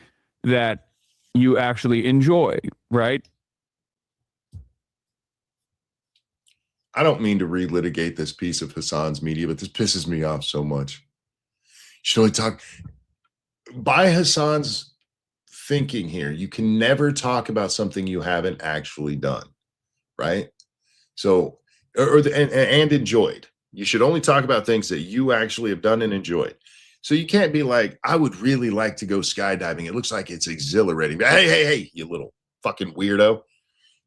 that you actually enjoy, right? I don't mean to relitigate this piece of Hasan's media, but this pisses me off so much. You should only talk by Hasan's thinking here. You can never talk about something you haven't actually done, right? So, and enjoyed. You should only talk about things that you actually have done and enjoyed. So you can't be like, I would really like to go skydiving. It looks like it's exhilarating. But hey, you little fucking weirdo.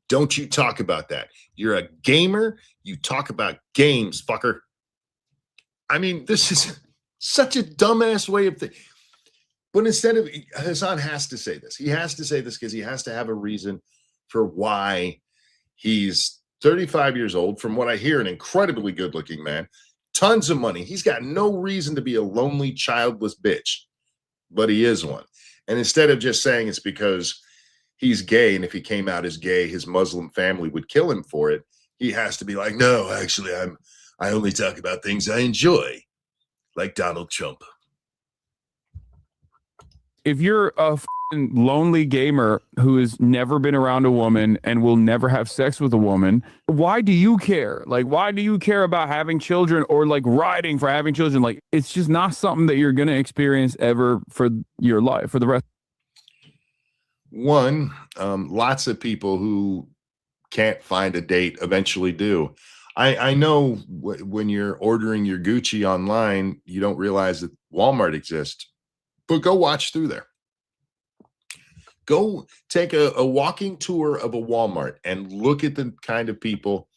Don't you talk about that. You're a gamer. You talk about games, fucker. I mean, this is such a dumbass way of thinking. But instead of, Hasan has to say this. He has to say this because he has to have a reason for why he's 35 years old. From what I hear, an incredibly good looking man, tons of money. He's got no reason to be a lonely, childless bitch, but he is one. And instead of just saying it's because he's gay, and if he came out as gay, his Muslim family would kill him for it, he has to be like, no, actually, I only talk about things I enjoy, like Donald Trump. If you're a lonely gamer who has never been around a woman and will never have sex with a woman, why do you care? Like, why do you care about having children or like riding for having children? Like, it's just not something that you're going to experience ever for your life, for the rest. One, lots of people who can't find a date eventually do. I know when you're ordering your Gucci online, you don't realize that Walmart exists, but go watch through there. Go take a walking tour of a Walmart and look at the kind of people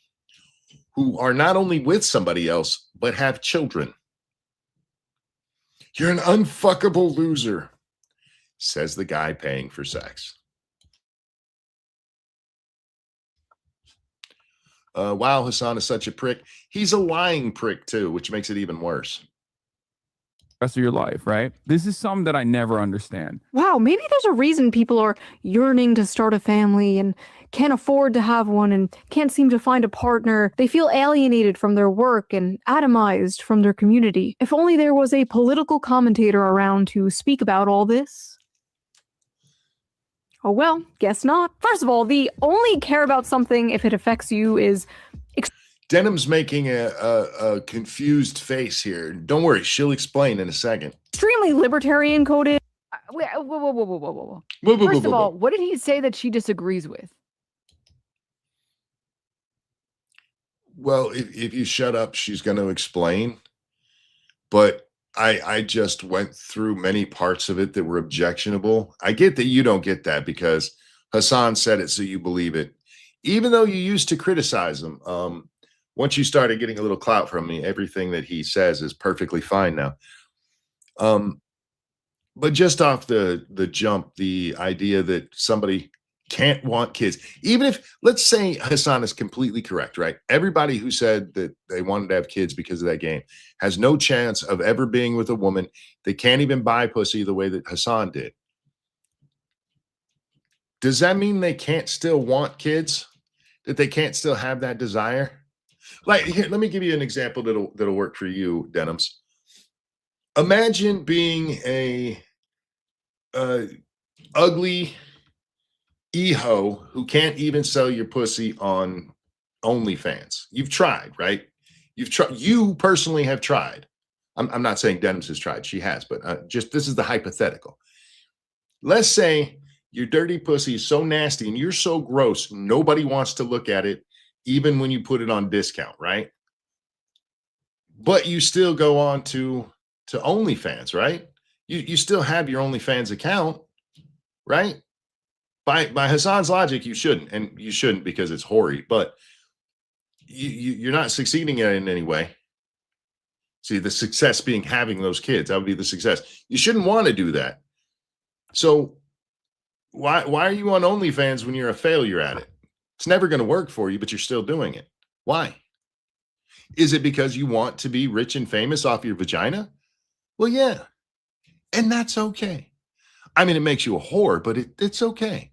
who are not only with somebody else, but have children. You're an unfuckable loser, says the guy paying for sex. Wow, Hasan is such a prick. He's a lying prick too, which makes it even worse. Rest of your life, right? This is something that I never understand. Wow, maybe there's a reason people are yearning to start a family and can't afford to have one and can't seem to find a partner. They feel alienated from their work and atomized from their community. If only there was a political commentator around to speak about all this. Oh well, guess not. First of all, the only care about something if it affects you is Denham's making a confused face here. Don't worry, she'll explain in a second. extremely libertarian coded. Wait, whoa. First of all, what did he say that she disagrees with? Well, if you shut up, she's going to explain. But I just went through many parts of it that were objectionable. I get that you don't get that because Hasan said it, so you believe it. Even though you used to criticize him, once you started getting a little clout from me, everything that he says is perfectly fine now. But just off the jump, the idea that somebody can't want kids, even if, let's say Hasan is completely correct, right? Everybody who said that they wanted to have kids because of that game has no chance of ever being with a woman. They can't even buy pussy the way that Hasan did. Does that mean they can't still want kids? That they can't still have that desire? Like, here, let me give you an example that'll work for you, Denims. Imagine being a ugly eho who can't even sell your pussy on OnlyFans. You've tried, right? You've tried. You personally have tried. I'm not saying Denims has tried. She has, but just this is the hypothetical. Let's say your dirty pussy is so nasty and you're so gross, nobody wants to look at it, even when you put it on discount, right? But you still go on to OnlyFans, right? You still have your OnlyFans account, right? By Hasan's logic, you shouldn't, and you shouldn't because it's hoary, but you're not succeeding in any way. See, the success being having those kids, that would be the success. You shouldn't want to do that. So why are you on OnlyFans when you're a failure at it? It's never going to work for you, but you're still doing it. Why? Is it because you want to be rich and famous off your vagina? Well, yeah. And that's okay. I mean, it makes you a whore, but it's okay.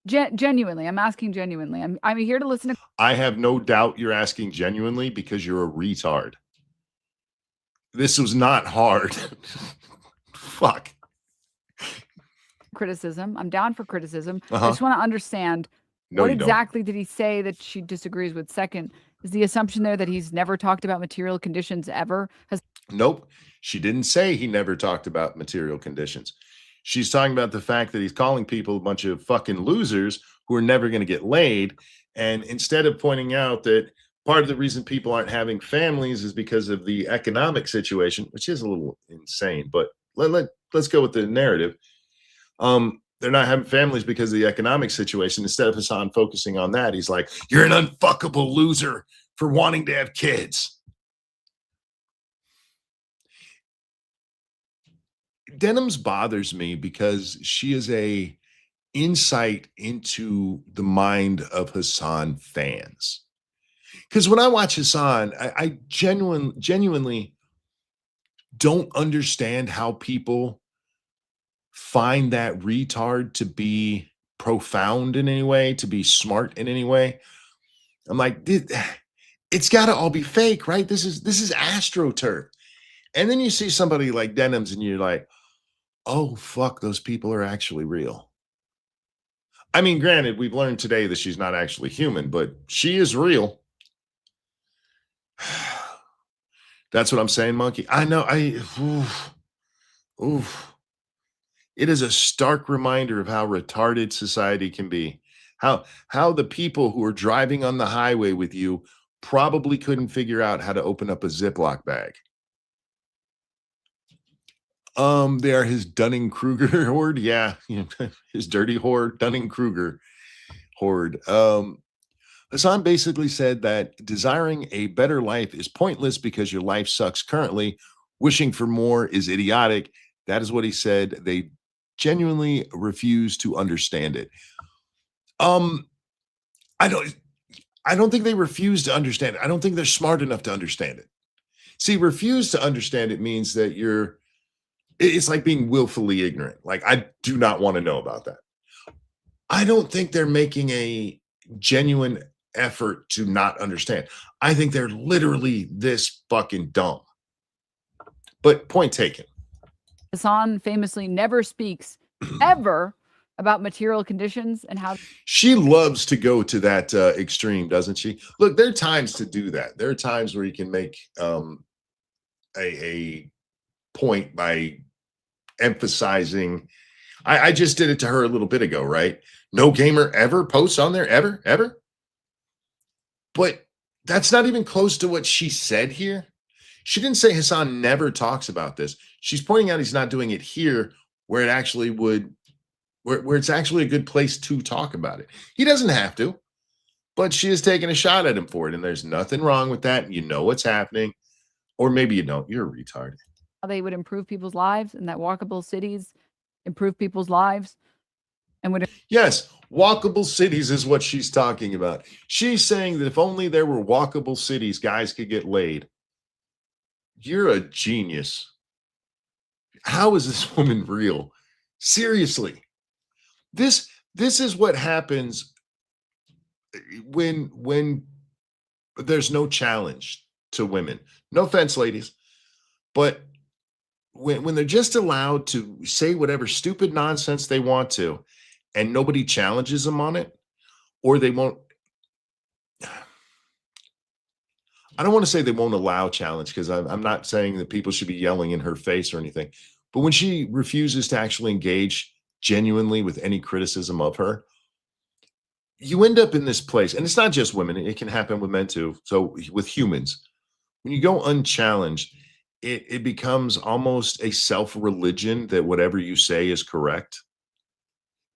Genuinely, I'm asking genuinely. I'm here to listen to I have no doubt you're asking genuinely because you're a retard. This was not hard. Fuck. criticism. I'm down for criticism. I Uh-huh. just want to understand No, what you don't. exactly did he say that she disagrees with? Second, is the assumption there that he's never talked about material conditions ever? Nope. She didn't say he never talked about material conditions. She's talking about the fact that he's calling people a bunch of fucking losers who are never going to get laid. And instead of pointing out that part of the reason people aren't having families is because of the economic situation, which is a little insane, but let's go with the narrative. They're not having families because of the economic situation. Instead of Hasan focusing on that, he's like, you're an unfuckable loser for wanting to have kids. Denims bothers me because she is a insight into the mind of Hasan fans. Because when I watch Hasan, I genuinely don't understand how people find that retard to be profound in any way, to be smart in any way. I'm like, it's got to all be fake, right? This is AstroTurf. And then you see somebody like Denims and you're like, oh, fuck, those people are actually real. I mean, granted, we've learned today that she's not actually human, but she is real. That's what I'm saying, Monkey. I know. Oof. It is a stark reminder of how retarded society can be. How the people who are driving on the highway with you probably couldn't figure out how to open up a Ziploc bag. They are his Dunning-Kruger horde. Yeah, his dirty horde, Dunning-Kruger horde. Hasan basically said that desiring a better life is pointless because your life sucks currently. Wishing for more is idiotic. That is what he said. They genuinely refuse to understand it. I don't think they refuse to understand it. I don't think they're smart enough to understand it. See, refuse to understand it means that it's like being willfully ignorant. Like, I do not want to know about that. I don't think they're making a genuine effort to not understand. I think they're literally this fucking dumb. But point taken. Hasan famously never speaks ever about material conditions and how she loves to go to that extreme, doesn't she? Look, there are times to do that. There are times where you can make a point by emphasizing. I just did it to her a little bit ago, right? No gamer ever posts on there, ever. But that's not even close to what she said here. She didn't say Hasan never talks about this. She's pointing out he's not doing it here where it actually would, where it's actually a good place to talk about it. He doesn't have to, but she is taking a shot at him for it. And there's nothing wrong with that. You know what's happening. Or maybe you don't. You're a retard. how they would improve people's lives and that walkable cities improve people's lives and would Yes, walkable cities is what she's talking about. She's saying that if only there were walkable cities, guys could get laid. You're a genius. How is this woman real? Seriously. This is what happens when there's no challenge to women. No offense, ladies, but when they're just allowed to say whatever stupid nonsense they want to, and nobody challenges them on it, or they won't. I don't want to say they won't allow challenge because I'm not saying that people should be yelling in her face or anything. But when she refuses to actually engage genuinely with any criticism of her, you end up in this place. And it's not just women. It can happen with men too. So with humans, when you go unchallenged, it becomes almost a self-religion that whatever you say is correct.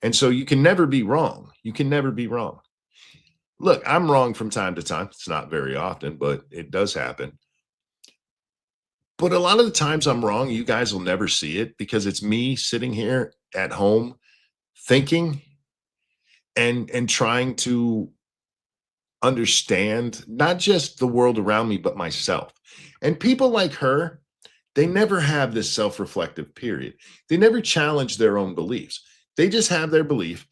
And so you can never be wrong. You can never be wrong. Look, I'm wrong from time to time. It's not very often, but it does happen. But a lot of the times I'm wrong. You guys will never see it because it's me sitting here at home thinking and trying to understand not just the world around me, but myself. And people like her, they never have this self-reflective period. They never challenge their own beliefs. They just have their belief.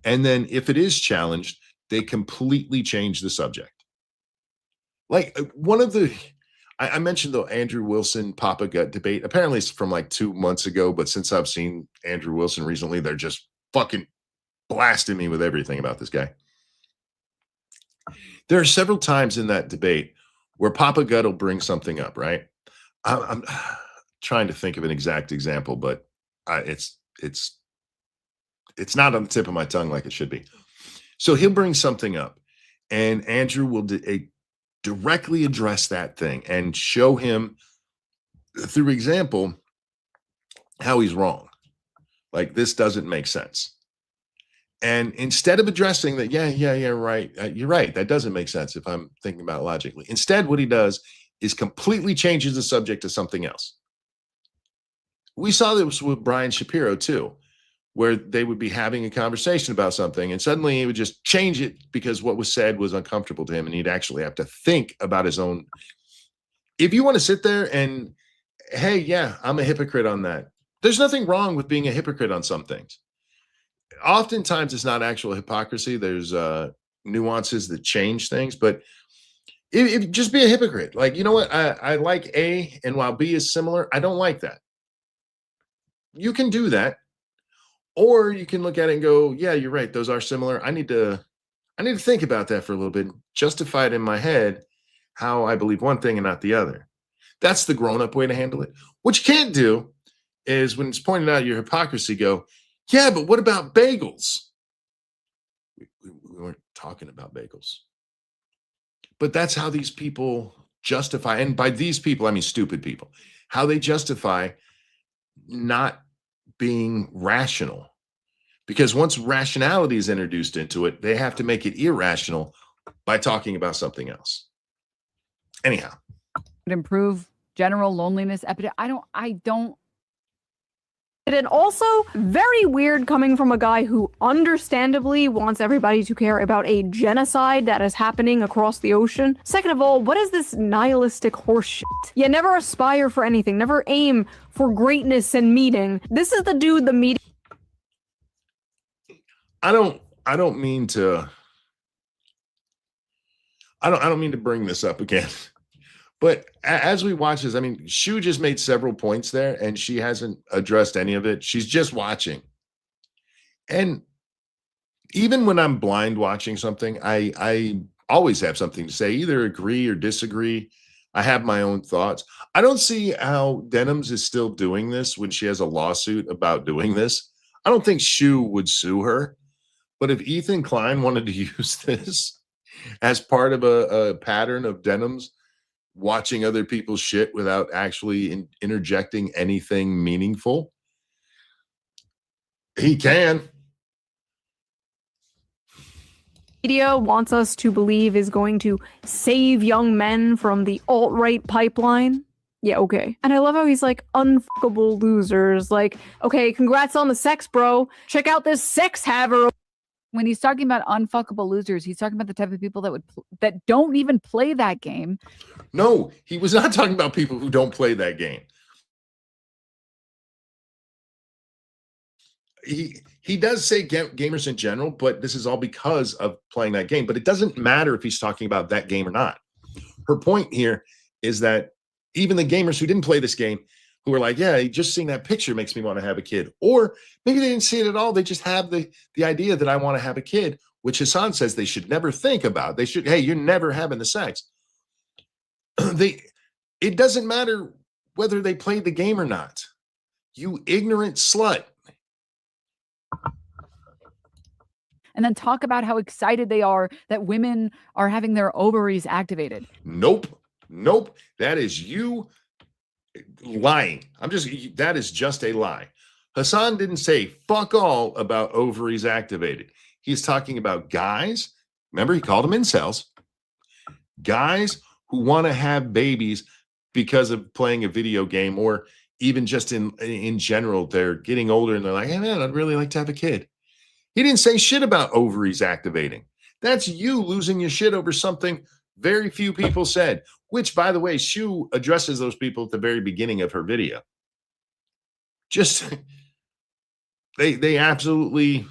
And then if it is challenged, they completely change the subject. Like one of the, I mentioned the Andrew Wilson Papa Gut debate. Apparently it's from like 2 months ago, but since I've seen Andrew Wilson recently, they're just fucking blasting me with everything about this guy. There are several times in that debate where Papa Gut will bring something up, right? I'm trying to think of an exact example, but it's not on the tip of my tongue like it should be. So he'll bring something up, and Andrew will directly address that thing and show him through example how he's wrong. Like, this doesn't make sense. And instead of addressing that, yeah, right, you're right, that doesn't make sense if I'm thinking about it logically. Instead, what he does is completely changes the subject to something else. We saw this with Brian Shapiro too, where they would be having a conversation about something and suddenly he would just change it because what was said was uncomfortable to him and he'd actually have to think about his own. If you want to sit there and, hey, yeah, I'm a hypocrite on that. There's nothing wrong with being a hypocrite on some things. Oftentimes it's not actual hypocrisy. There's nuances that change things, but if just be a hypocrite. Like, you know what? I like A, and while B is similar, I don't like that. You can do that. Or you can look at it and go, yeah, you're right. Those are similar. I need to think about that for a little bit, justify it in my head how I believe one thing and not the other. That's the grown-up way to handle it. What you can't do is when it's pointed out your hypocrisy, go, yeah, but what about bagels? We weren't talking about bagels. But that's how these people justify, and by these people, I mean stupid people, how they justify not being rational. Because once rationality is introduced into it, they have to make it irrational by talking about something else. Anyhow. Improve general loneliness epidemic. I don't. And also, very weird coming from a guy who understandably wants everybody to care about a genocide that is happening across the ocean. Second of all, what is this nihilistic horseshit? Yeah, never aspire for anything, never aim for greatness and meeting. This is the dude the media. I don't mean to bring this up again. But as we watch this, I mean, Shu just made several points there and she hasn't addressed any of it. She's just watching. And even when I'm blind watching something, I always have something to say, either agree or disagree. I have my own thoughts. I don't see how Denims is still doing this when she has a lawsuit about doing this. I don't think Shu would sue her. But if Ethan Klein wanted to use this as part of a pattern of Denims watching other people's shit without actually interjecting anything meaningful, he can. Media wants us to believe is going to save young men from the alt-right pipeline. Yeah, okay. And I love how he's like, unfuckable losers. Like, okay, congrats on the sex, bro. Check out this sex haver. When he's talking about unfuckable losers, he's talking about the type of people that don't even play that game. No, he was not talking about people who don't play that game. He does say gamers in general, but this is all because of playing that game. But it doesn't matter if he's talking about that game or not. Her point here is that even the gamers who didn't play this game, who are like, yeah, just seeing that picture makes me want to have a kid. Or maybe they didn't see it at all. They just have the idea that I want to have a kid, which Hasan says they should never think about. They should, hey, you're never having the sex. It doesn't matter whether they played the game or not. You ignorant slut. And then talk about how excited they are that women are having their ovaries activated. Nope. That is you lying. That is just a lie. Hasan didn't say fuck all about ovaries activated. He's talking about guys. Remember, he called them incels. Guys who want to have babies because of playing a video game, or even just in general, they're getting older and they're like, hey man, I'd really like to have a kid. He didn't say shit about ovaries activating. That's you losing your shit over something very few people said, which, by the way, Shu addresses those people at the very beginning of her video. Just They absolutely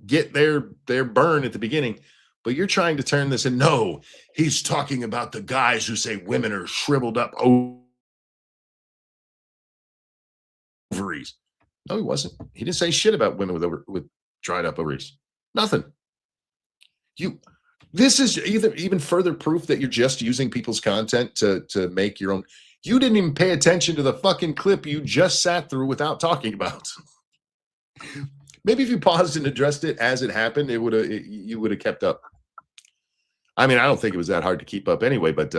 get their burn at the beginning, but you're trying to turn this, and no, he's talking about the guys who say women are shriveled up ovaries. No, he wasn't. He didn't say shit about women with dried up ovaries. Nothing. This is even further proof that you're just using people's content to make your own. You didn't even pay attention to the fucking clip you just sat through without talking about. Maybe if you paused and addressed it as it happened, you would have kept up. I mean, I don't think it was that hard to keep up anyway, but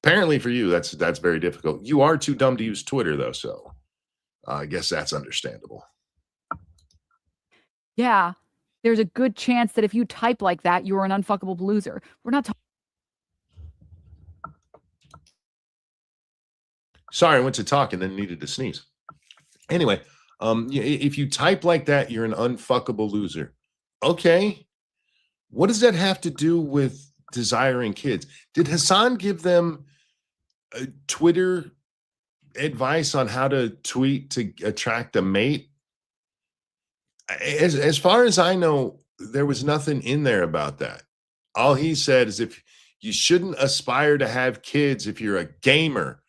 apparently for you, that's very difficult. You are too dumb to use Twitter, though, so I guess that's understandable. Yeah, there's a good chance that if you type like that, you're an unfuckable loser. We're not talking. Sorry, I went to talk and then needed to sneeze. Anyway, if you type like that, you're an unfuckable loser. Okay. What does that have to do with desiring kids? Did Hasan give them Twitter advice on how to tweet to attract a mate? As far as I know, there was nothing in there about that. All he said is if you shouldn't aspire to have kids if you're a gamer,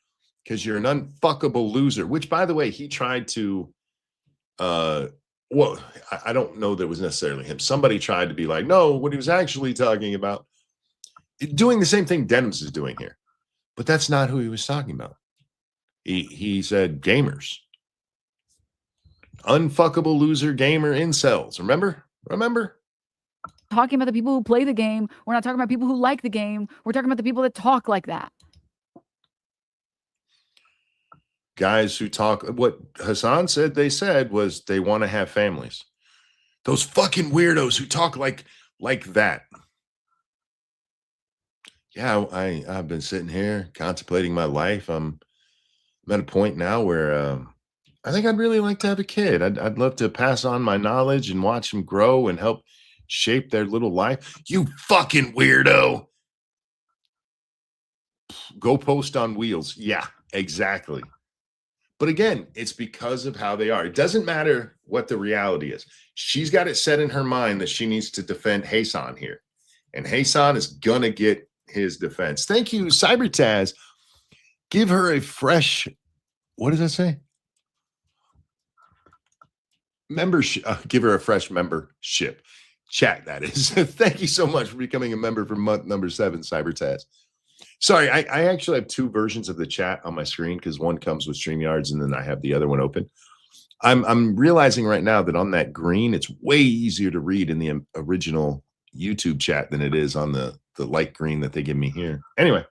because you're an unfuckable loser, which, by the way, he tried to, well, I don't know that it was necessarily him. Somebody tried to be like, no, what he was actually talking about, doing the same thing Denims is doing here. But that's not who he was talking about. He said gamers. Unfuckable loser gamer incels. Remember? Talking about the people who play the game. We're not talking about people who like the game. We're talking about the people that talk like that. Guys who talk, what Hasan said they said was they want to have families. Those fucking weirdos who talk like that. Yeah, I've been sitting here contemplating my life. I'm at a point now where I think I'd really like to have a kid. I'd love to pass on my knowledge and watch them grow and help shape their little life. You fucking weirdo. Go post on wheels. Yeah, exactly. But again, it's because of how they are. It doesn't matter what the reality is. She's got it set in her mind that she needs to defend Hasan here. And Hasan is going to get his defense. Thank you, Cybertaz. Give her a fresh, what does that say? Membership. Give her a fresh membership. Chat, that is. Thank you so much for becoming a member for month number 7, Cybertaz. Sorry, I actually have 2 versions of the chat on my screen because one comes with StreamYards and then I have the other one open. I'm realizing right now that on that green, it's way easier to read in the original YouTube chat than it is on the light green that they give me here. Anyway.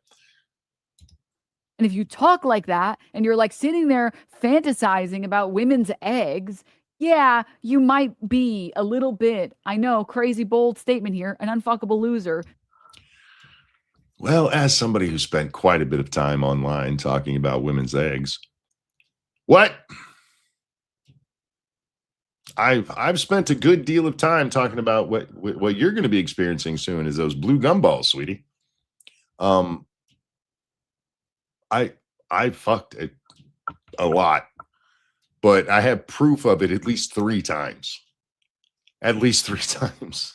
And if you talk like that and you're like sitting there fantasizing about women's eggs, yeah, you might be a little bit, I know, crazy bold statement here, an unfuckable loser. Well, as somebody who spent quite a bit of time online talking about women's eggs, what? I've spent a good deal of time talking about what you're going to be experiencing soon is those blue gumballs, sweetie. I fucked it a lot, but I have proof of it at least 3 times. At least 3 times.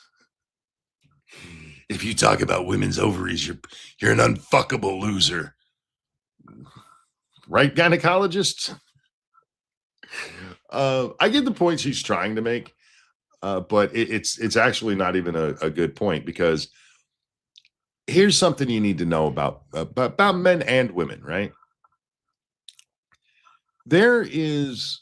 If you talk about women's ovaries, you're an unfuckable loser. Right, gynecologist? I get the point she's trying to make, but it's actually not even a good point because here's something you need to know about men and women, right? There is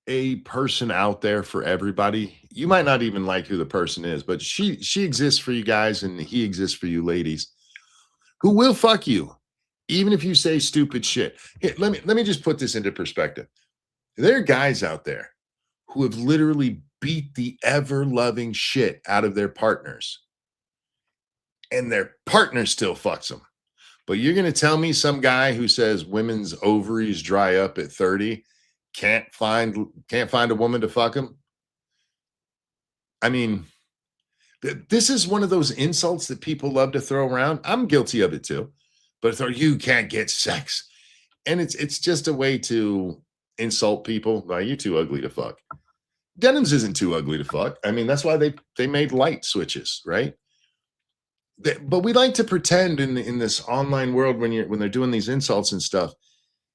a person out there for everybody. You might not even like who the person is, but she exists for you guys and he exists for you ladies who will fuck you even if you say stupid shit. Here, let me just put this into perspective. There are guys out there who have literally beat the ever-loving shit out of their partners and their partner still fucks them. But you're going to tell me some guy who says women's ovaries dry up at 30 can't find a woman to fuck him? I mean, this is one of those insults that people love to throw around. I'm guilty of it too. But you can't get sex. And it's just a way to insult people. Well, you're too ugly to fuck. Denims isn't too ugly to fuck. I mean, that's why they made light switches, right? But we like to pretend in this online world when they're doing these insults and stuff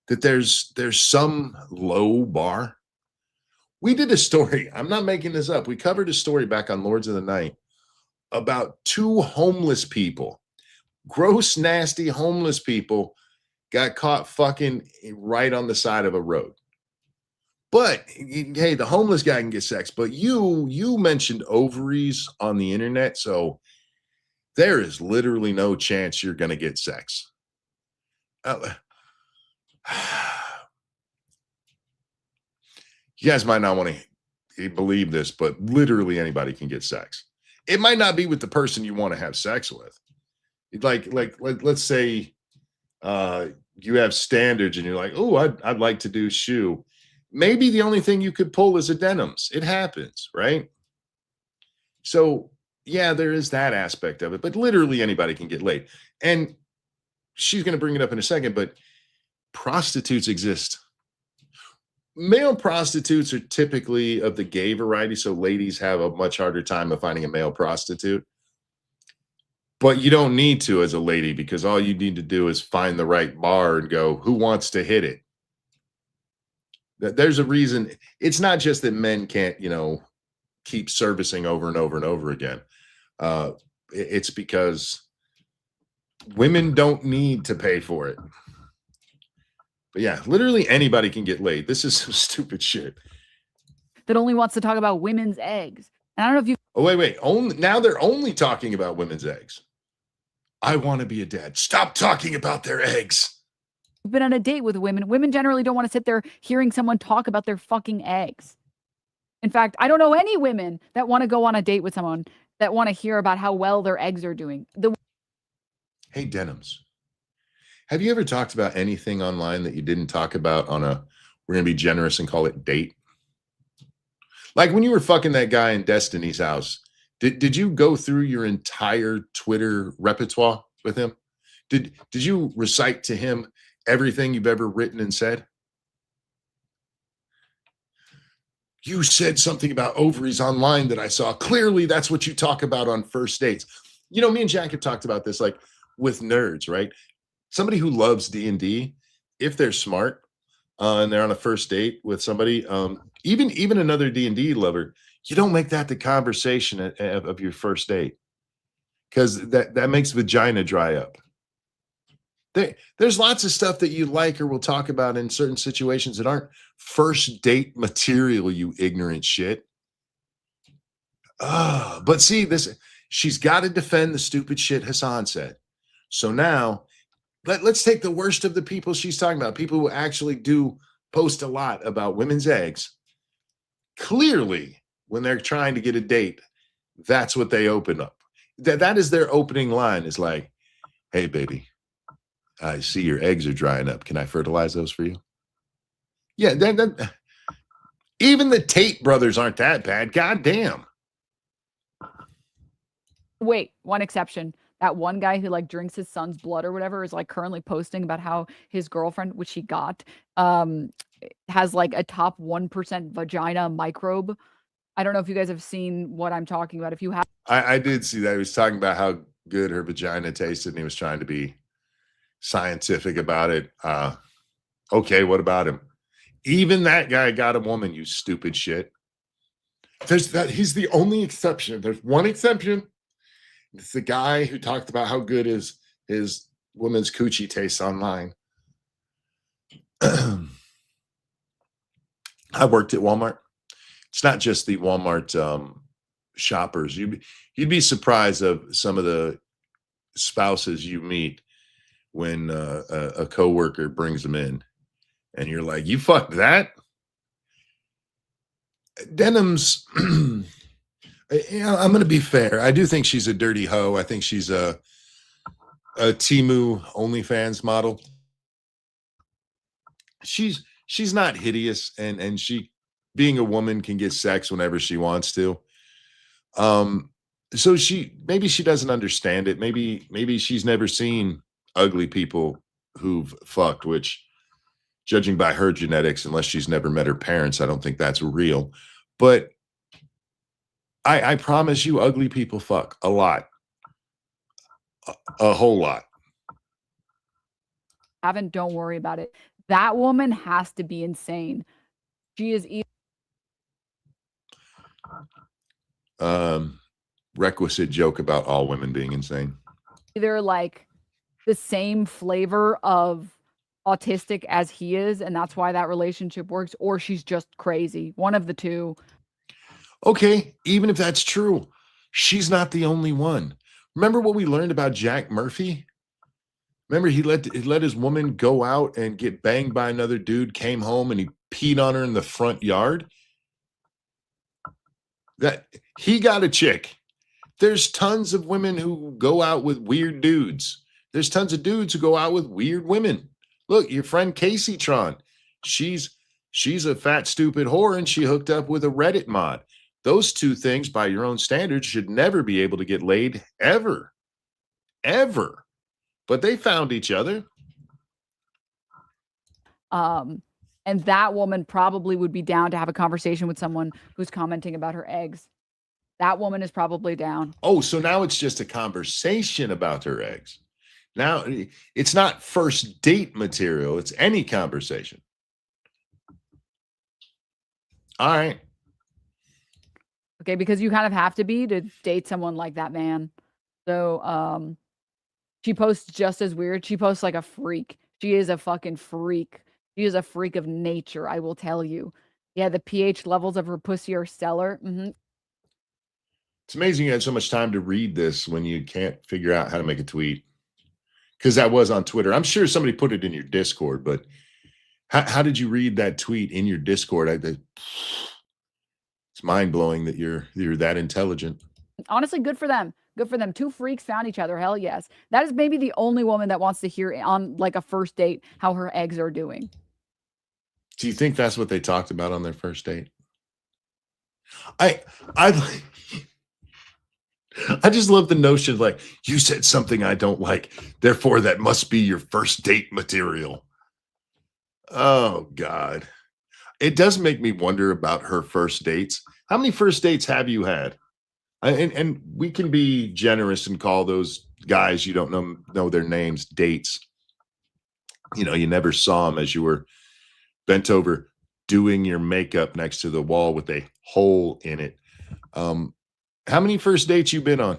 that there's some low bar. We did a story. I'm not making this up. We covered a story back on Lords of the Night about 2 homeless people, gross, nasty homeless people, got caught fucking right on the side of a road. But hey, the homeless guy can get sex. But you mentioned ovaries on the internet, so there is literally no chance you're going to get sex. You guys might not want to believe this, but literally anybody can get sex. It might not be with the person you want to have sex with. Like let's say you have standards and you're like, oh, I'd like to do shoe. Maybe the only thing you could pull is a denims. It happens, right? So yeah, there is that aspect of it, but literally anybody can get laid. And she's going to bring it up in a second, but prostitutes exist. Male prostitutes are typically of the gay variety, so ladies have a much harder time of finding a male prostitute. But you don't need to as a lady, because all you need to do is find the right bar and go, who wants to hit it? There's a reason. It's not just that men can't, keep servicing over and over and over again. It's because women don't need to pay for it. But yeah, literally anybody can get laid. This is some stupid shit. That only wants to talk about women's eggs. And I don't know if you. Oh, wait. Now they're only talking about women's eggs. I want to be a dad. Stop talking about their eggs. Been on a date with women. Women generally don't want to sit there hearing someone talk about their fucking eggs. In fact, I don't know any women that want to go on a date with someone that want to hear about how well their eggs are doing. Hey, Denims. Have you ever talked about anything online that you didn't talk about on we're going to be generous and call it date? Like when you were fucking that guy in Destiny's house, did you go through your entire Twitter repertoire with him? Did you recite to him everything you've ever written and said? You said something about ovaries online that I saw. Clearly, that's what you talk about on first dates. Me and Jack have talked about this, like with nerds, right? Somebody who loves D&D, if they're smart and they're on a first date with somebody, even another D&D lover, you don't make that the conversation of your first date, because that makes vagina dry up. There's lots of stuff that you like or will talk about in certain situations that aren't first date material, you ignorant shit. But see, she's got to defend the stupid shit Hasan said. So now let's take the worst of the people she's talking about, people who actually do post a lot about women's eggs. Clearly, when they're trying to get a date, that's what they open up. That is their opening line, is like, hey, baby, I see your eggs are drying up. Can I fertilize those for you? Yeah, even the Tate brothers aren't that bad. God damn. Wait, one exception. That one guy who drinks his son's blood or whatever is currently posting about how his girlfriend, which he got, has a top 1% vagina microbe. I don't know if you guys have seen what I'm talking about. If you have, I did see that. He was talking about how good her vagina tasted, and he was trying to be scientific about it. Okay, what about him? Even that guy got a woman, you stupid shit. He's the only exception. There's one exception. It's the guy who talked about how good his woman's coochie tastes online. I worked at Walmart. It's not just the Walmart shoppers. You'd be surprised of some of the spouses you meet when a coworker brings them in, and you're like, "You fucked that?" Denims. I'm going to be fair. I do think she's a dirty hoe. I think she's a Temu OnlyFans model. She's not hideous, and she, being a woman, can get sex whenever she wants to. So maybe she doesn't understand it. Maybe she's never seen ugly people who've fucked, which, judging by her genetics, unless she's never met her parents, I don't think that's real. But I promise you, ugly people fuck a lot, a whole lot. Haven't, don't worry about it. That woman has to be insane. She is Requisite joke about all women being insane. either like the same flavor of autistic as he is, and that's why that relationship works, or she's just crazy. One of the two. Okay, even if that's true, she's not the only one. Remember what we learned about Jack Murphy? Remember he let his woman go out and get banged by another dude, came home and he peed on her in the front yard? That he got a chick. There's tons of women who go out with weird dudes. There's tons of dudes who go out with weird women. Look, your friend Casey Tron, she's a fat, stupid whore, and she hooked up with a Reddit mod. Those two things, by your own standards, should never be able to get laid, ever. Ever. But they found each other. And that woman probably would be down to have a conversation with someone who's commenting about her eggs. That woman is probably down. Oh, so now it's just a conversation about her eggs. Now it's not first date material. It's any conversation. All right. Okay, because you kind of have to be to date someone like that man. So she posts just as weird. She posts like a freak. She is a fucking freak. She is a freak of nature, I will tell you. Yeah, the pH levels of her pussy are stellar. It's amazing you had so much time to read this when you can't figure out how to make a tweet. Because that was on Twitter. I'm sure somebody put it in your Discord, but how did you read that tweet in your Discord? It's mind-blowing that you're that intelligent. Honestly, good for them. Good for them. Two freaks found each other. Hell yes. That is maybe the only woman that wants to hear on like a first date how her eggs are doing. Do you think that's what they talked about on their first date? I just love the notion of like, you said something I don't like, therefore that must be your first date material. Oh, God. It does make me wonder about her first dates. How many first dates have you had? And we can be generous and call those guys you don't know their names dates. You know, you never saw them as you were bent over doing your makeup next to the wall with a hole in it. How many first dates you been on?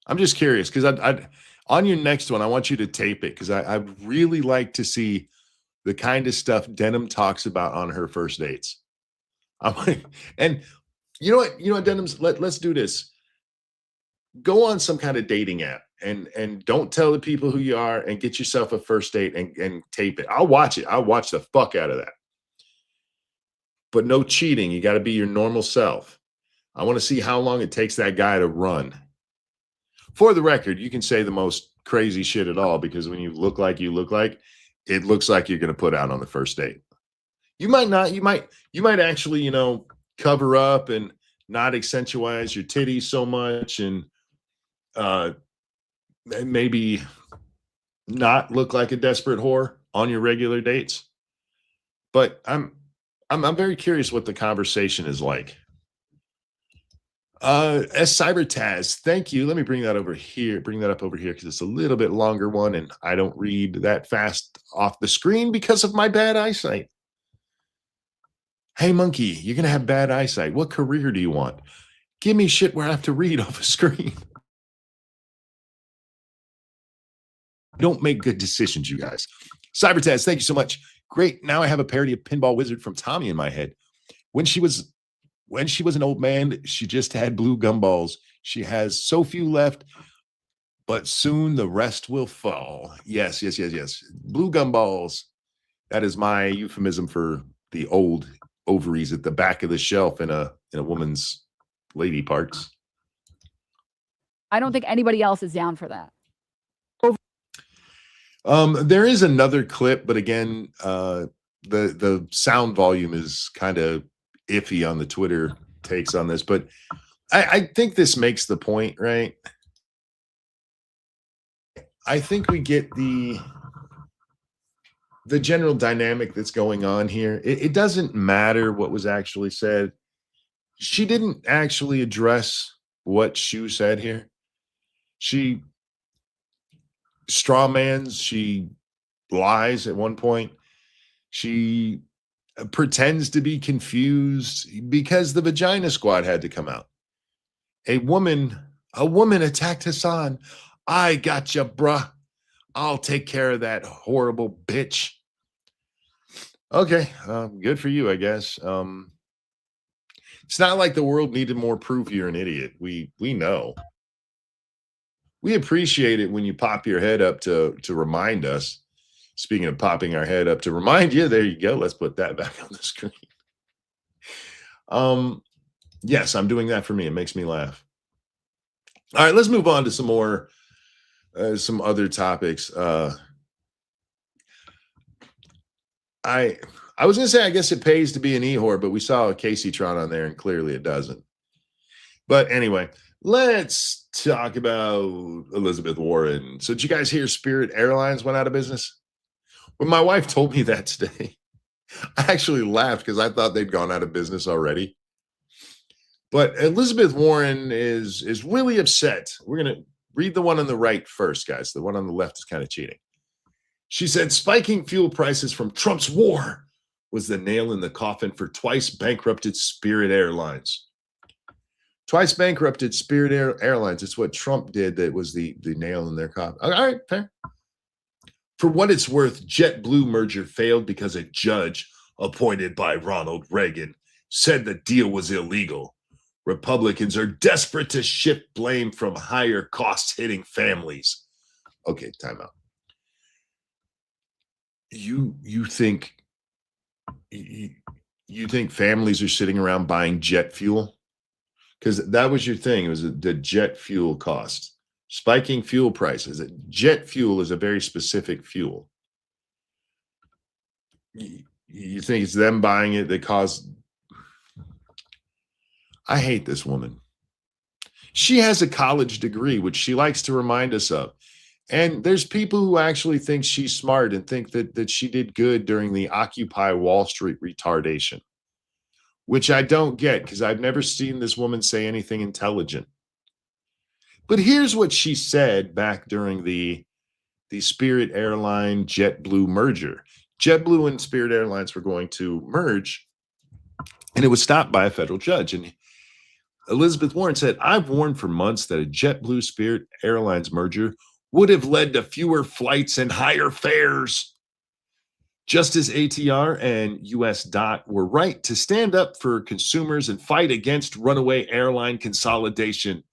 I'm just curious because I on your next one, I want you to tape it because I really like to see the kind of stuff Denim talks about on her first dates. And you know what, Denims, let's do this. Go on some kind of dating app and don't tell the people who you are and get yourself a first date and tape it. I'll watch it. I'll watch the fuck out of that. But no cheating. You got to be your normal self. I want to see how long it takes that guy to run. For the record, you can say the most crazy shit at all because when you look like it looks like you're going to put out on the first date. You might not. You might actually, cover up and not accentuate your titties so much and maybe not look like a desperate whore on your regular dates. But I'm very curious what the conversation is like. As Cybertaz, thank you. Let me bring that up over here because it's a little bit longer one and I don't read that fast off the screen because of my bad eyesight. Hey, monkey, you're going to have bad eyesight. What career do you want? Give me shit where I have to read off a screen. Don't make good decisions, you guys. Cybertaz, thank you so much. Great. Now I have a parody of Pinball Wizard from Tommy in my head. When she was an old man, she just had blue gumballs. She has so few left, but soon the rest will fall. Yes. Blue gumballs. That is my euphemism for the old ovaries at the back of the shelf in a woman's lady parts. I don't think anybody else is down for that. There is another clip, but again, the sound volume is kind of iffy on the Twitter takes on this, but I think this makes the point, right? I think we get the the general dynamic that's going on here. It doesn't matter what was actually said. She didn't actually address what Shu said here. She strawmans, she lies at one point. She pretends to be confused because the vagina squad had to come out. A woman attacked Hasan. I got you, bruh. I'll take care of that horrible bitch. Okay, good for you, I guess. It's not like the world needed more proof you're an idiot. We know. We appreciate it when you pop your head up to remind us. Speaking of popping our head up to remind you, there you go. Let's put that back on the screen. Yes, I'm doing that for me. It makes me laugh. All right, let's move on to some more, some other topics. I was gonna say I guess it pays to be an e-whore, but we saw a Casey Tron on there, and clearly it doesn't. But anyway, let's talk about Elizabeth Warren. So did you guys hear Spirit Airlines went out of business? When my wife told me that today, I actually laughed because I thought they'd gone out of business already. But Elizabeth Warren is really upset. We're going to read the one on the right first, guys. The one on the left is kind of cheating. She said spiking fuel prices from Trump's war was the nail in the coffin for twice bankrupted Spirit Airlines. Twice bankrupted Spirit Airlines. It's what Trump did that was the nail in their coffin. All right, fair. For what it's worth, JetBlue merger failed because a judge appointed by Ronald Reagan said the deal was illegal. Republicans are desperate to shift blame from higher costs hitting families. Okay, time out. You think families are sitting around buying jet fuel? Because that was your thing. It was the jet fuel cost. Spiking fuel prices. Jet fuel is a very specific fuel. You think it's them buying it that caused... I hate this woman. She has a college degree, which she likes to remind us of. And there's people who actually think she's smart and think that she did good during the Occupy Wall Street retardation, which I don't get because I've never seen this woman say anything intelligent. But here's what she said back during the Spirit Airline JetBlue merger. JetBlue and Spirit Airlines were going to merge, and it was stopped by a federal judge. And Elizabeth Warren said, I've warned for months that a JetBlue Spirit Airlines merger would have led to fewer flights and higher fares. Just as ATR and US DOT were right to stand up for consumers and fight against runaway airline consolidation,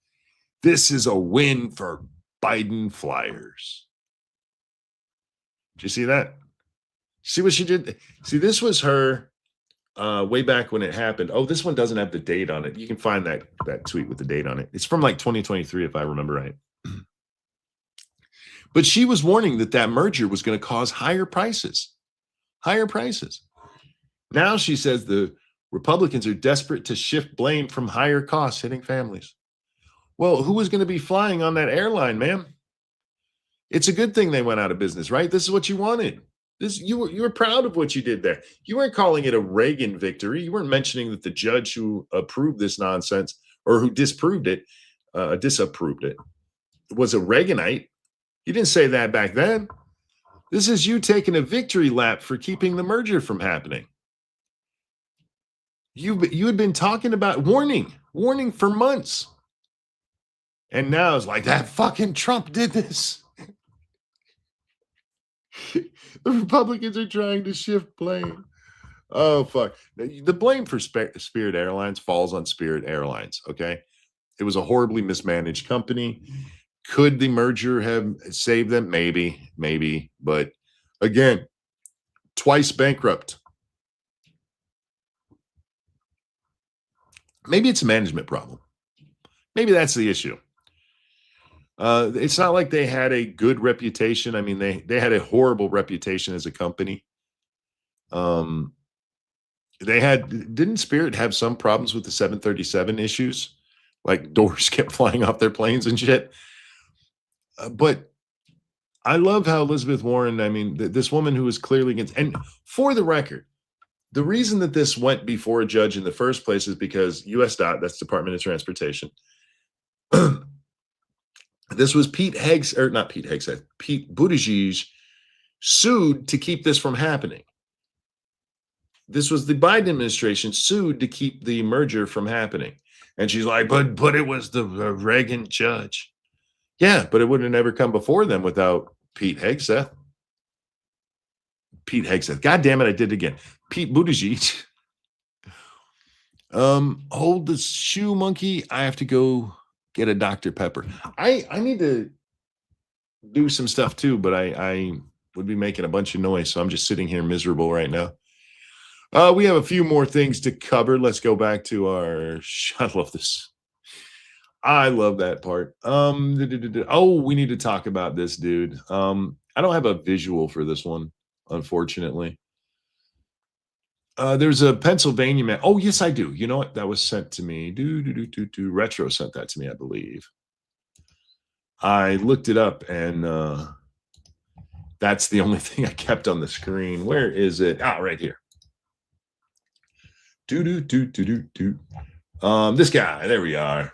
this is a win for Biden flyers. Did you see that? See what she did? See, this was her way back when it happened. Oh, this one doesn't have the date on it. You can find that tweet with the date on it. It's from like 2023, if I remember right. But she was warning that merger was going to cause higher prices. Higher prices. Now she says the Republicans are desperate to shift blame from higher costs hitting families. Well, who was going to be flying on that airline, ma'am? It's a good thing they went out of business, right? This is what you wanted. You were proud of what you did there. You weren't calling it a Reagan victory. You weren't mentioning that the judge who approved this nonsense or who disapproved it was a Reaganite. You didn't say that back then. This is you taking a victory lap for keeping the merger from happening. You had been talking about warning for months. And now it's like that fucking Trump did this. The Republicans are trying to shift blame. Oh, fuck. The blame for Spirit Airlines falls on Spirit Airlines, okay? It was a horribly mismanaged company. Could the merger have saved them? Maybe. But again, twice bankrupt. Maybe it's a management problem. Maybe that's the issue. It's not like they had a good reputation. I mean, they had a horrible reputation as a company. Didn't Spirit have some problems with the 737 issues? Like doors kept flying off their planes and shit. But I love how Elizabeth Warren, I mean, this woman who was clearly against, and for the record, the reason that this went before a judge in the first place is because USDOT, that's Department of Transportation, this was Pete Buttigieg sued to keep this from happening. This was the Biden administration sued to keep the merger from happening. And she's like, but it was the Reagan judge. Yeah, but it would have never come before them without Pete Hegseth. God damn it, I did it again. Pete Buttigieg. Hold the shoe, monkey. I have to go get a Dr. Pepper. I need to do some stuff too, but I would be making a bunch of noise, so I'm just sitting here miserable right now. We have a few more things to cover. Let's go back to our. I love this. I love that part. Oh, we need to talk about this, dude. I don't have a visual for this one, unfortunately. There's a Pennsylvania man. Oh, yes, I do. You know what? That was sent to me. Retro sent that to me, I believe. I looked it up, and that's the only thing I kept on the screen. Where is it? Ah, right here. This guy. There we are.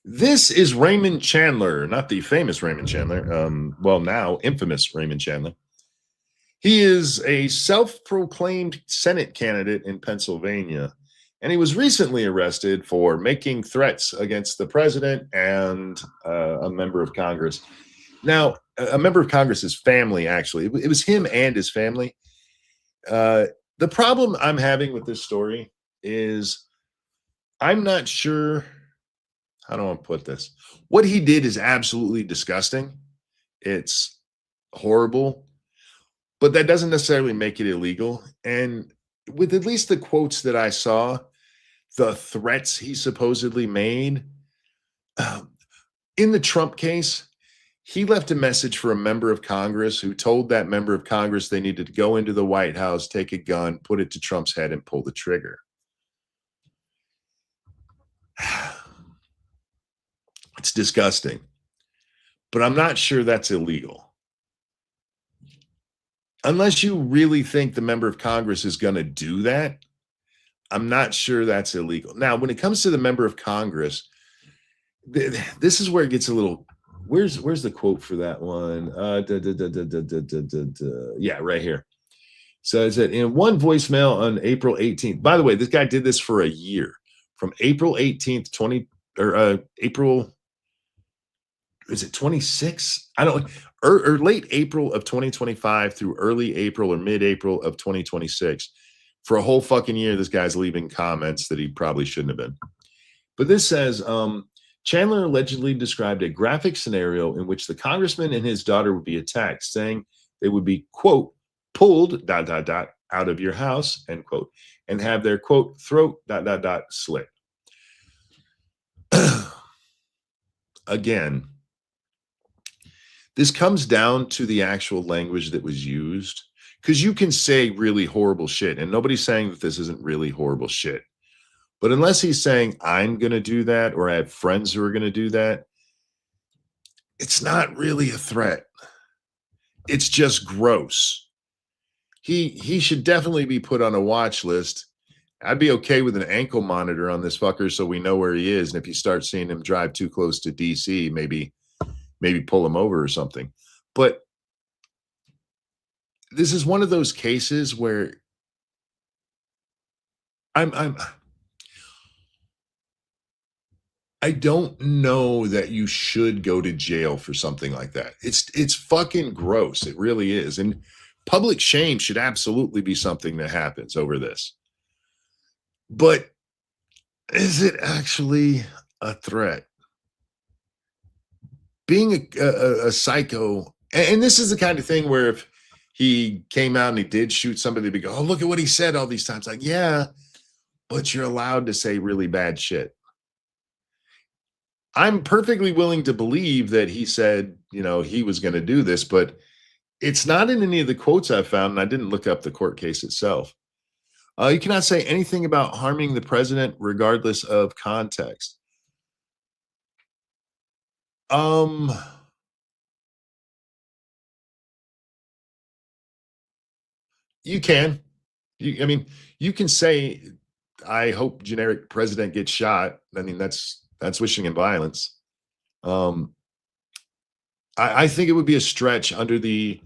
This is Raymond Chandler, not the famous Raymond Chandler. Well, now infamous Raymond Chandler. He is a self-proclaimed Senate candidate in Pennsylvania, and he was recently arrested for making threats against the president and a member of Congress. Now, a member of Congress's family, actually. It was him and his family. The problem I'm having with this story is I'm not sure. How do I put this? What he did is absolutely disgusting. It's horrible, but that doesn't necessarily make it illegal. And with at least the quotes that I saw, the threats he supposedly made, in the Trump case, he left a message for a member of Congress who told that member of Congress they needed to go into the White House, take a gun, put it to Trump's head, and pull the trigger. It's disgusting, but I'm not sure that's illegal. Unless you really think the member of Congress is going to do that, I'm not sure that's illegal. Now, when it comes to the member of Congress, this is where it gets a little. Where's the quote for that one? Yeah, right here. So it said in one voicemail on April 18th. By the way, this guy did this for a year, from April 18th, April. Is it 26? I don't, or late April of 2025 through early April or mid-April of 2026. For a whole fucking year, this guy's leaving comments that he probably shouldn't have been. But this says, Chandler allegedly described a graphic scenario in which the congressman and his daughter would be attacked, saying they would be, quote, pulled, ... out of your house, end quote, and have their, quote, throat, ... slit. Again, this comes down to the actual language that was used, because you can say really horrible shit, and nobody's saying that this isn't really horrible shit. But unless he's saying, I'm going to do that, or I have friends who are going to do that, it's not really a threat. It's just gross. He should definitely be put on a watch list. I'd be okay with an ankle monitor on this fucker so we know where he is. And if you start seeing him drive too close to DC, maybe pull him over or something. But this is one of those cases where I don't know that you should go to jail for something like that. It's fucking gross. It really is. And public shame should absolutely be something that happens over this. But is it actually a threat? Being a psycho, and this is the kind of thing where if he came out and he did shoot somebody, they'd go, oh, look at what he said all these times. Like, yeah, but you're allowed to say really bad shit. I'm perfectly willing to believe that he said, he was going to do this, but it's not in any of the quotes I've found, and I didn't look up the court case itself. You cannot say anything about harming the president regardless of context. You can. I mean, you can say, "I hope generic president gets shot." I mean, that's wishing in violence. Um, I think it would be a stretch under the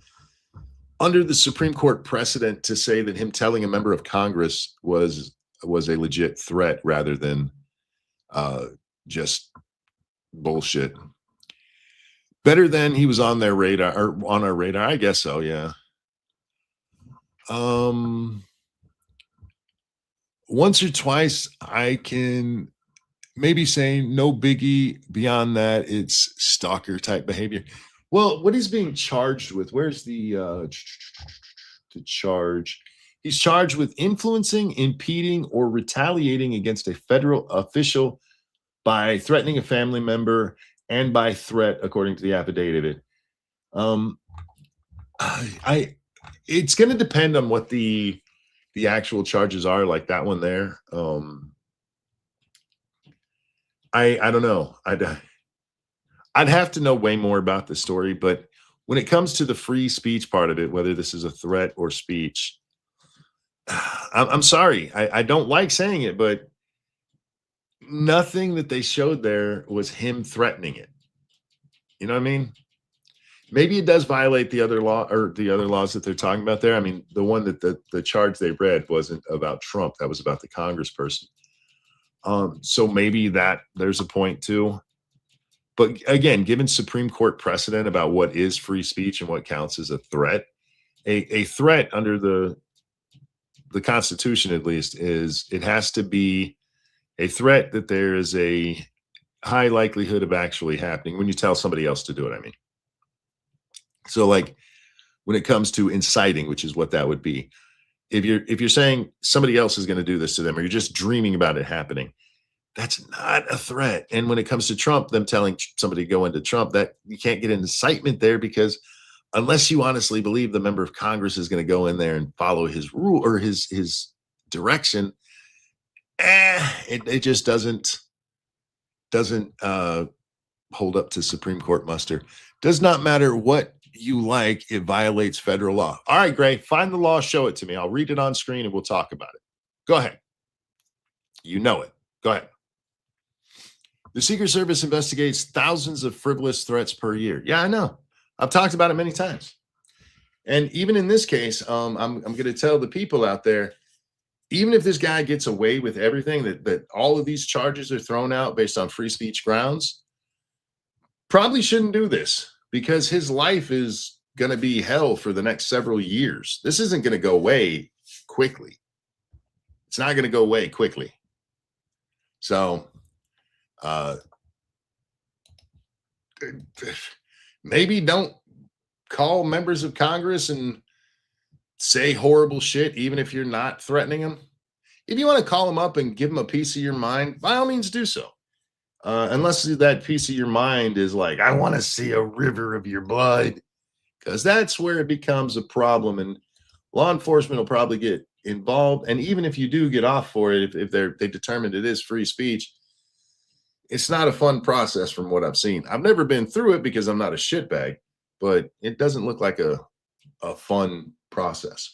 Supreme Court precedent to say that him telling a member of Congress was a legit threat rather than just bullshit. Better than he was on their radar or on our radar. I guess so. Yeah. Once or twice, I can maybe say no biggie. Beyond that, it's stalker type behavior. Well, what he's being charged with? Where's the charge? He's charged with influencing, impeding, or retaliating against a federal official by threatening a family member and by threat, according to the affidavit. It's going to depend on what the actual charges are, like that one there. I don't know. I'd have to know way more about the story, but when it comes to the free speech part of it, whether this is a threat or speech, I'm sorry. I don't like saying it, but nothing that they showed there was him threatening it. You know what I mean? Maybe it does violate the other law or the other laws that they're talking about there. I mean, the one that the charge they read wasn't about Trump. That was about the congressperson. So maybe that there's a point too. But again, given Supreme Court precedent about what is free speech and what counts as a threat, a threat under the Constitution, at least, is it has to be a threat that there is a high likelihood of actually happening when you tell somebody else to do it. I mean, so like when it comes to inciting, which is what that would be, if you're saying somebody else is going to do this to them, or you're just dreaming about it happening, that's not a threat. And when it comes to Trump, them telling somebody to go into Trump, that you can't get an incitement there, because unless you honestly believe the member of Congress is going to go in there and follow his rule or his direction, it just doesn't hold up to Supreme Court muster. Does not matter what you like, it violates federal law. All right, Gray, find the law, show it to me. I'll read it on screen and we'll talk about it. Go ahead. You know it. Go ahead. The Secret Service investigates thousands of frivolous threats per year. Yeah, I know. I've talked about it many times. And even in this case, I'm going to tell the people out there, even if this guy gets away with everything, that all of these charges are thrown out based on free speech grounds, probably shouldn't do this, because his life is going to be hell for the next several years. This isn't going to go away quickly. It's not going to go away quickly. So, maybe don't call members of Congress and say horrible shit, even if you're not threatening them. If you want to call them up and give them a piece of your mind, by all means do so. Unless that piece of your mind is like, I want to see a river of your blood, because that's where it becomes a problem, and law enforcement will probably get involved. And even if you do get off for it, if they determined it is free speech, it's not a fun process from what I've seen. I've never been through it because I'm not a shitbag, but it doesn't look like a fun process.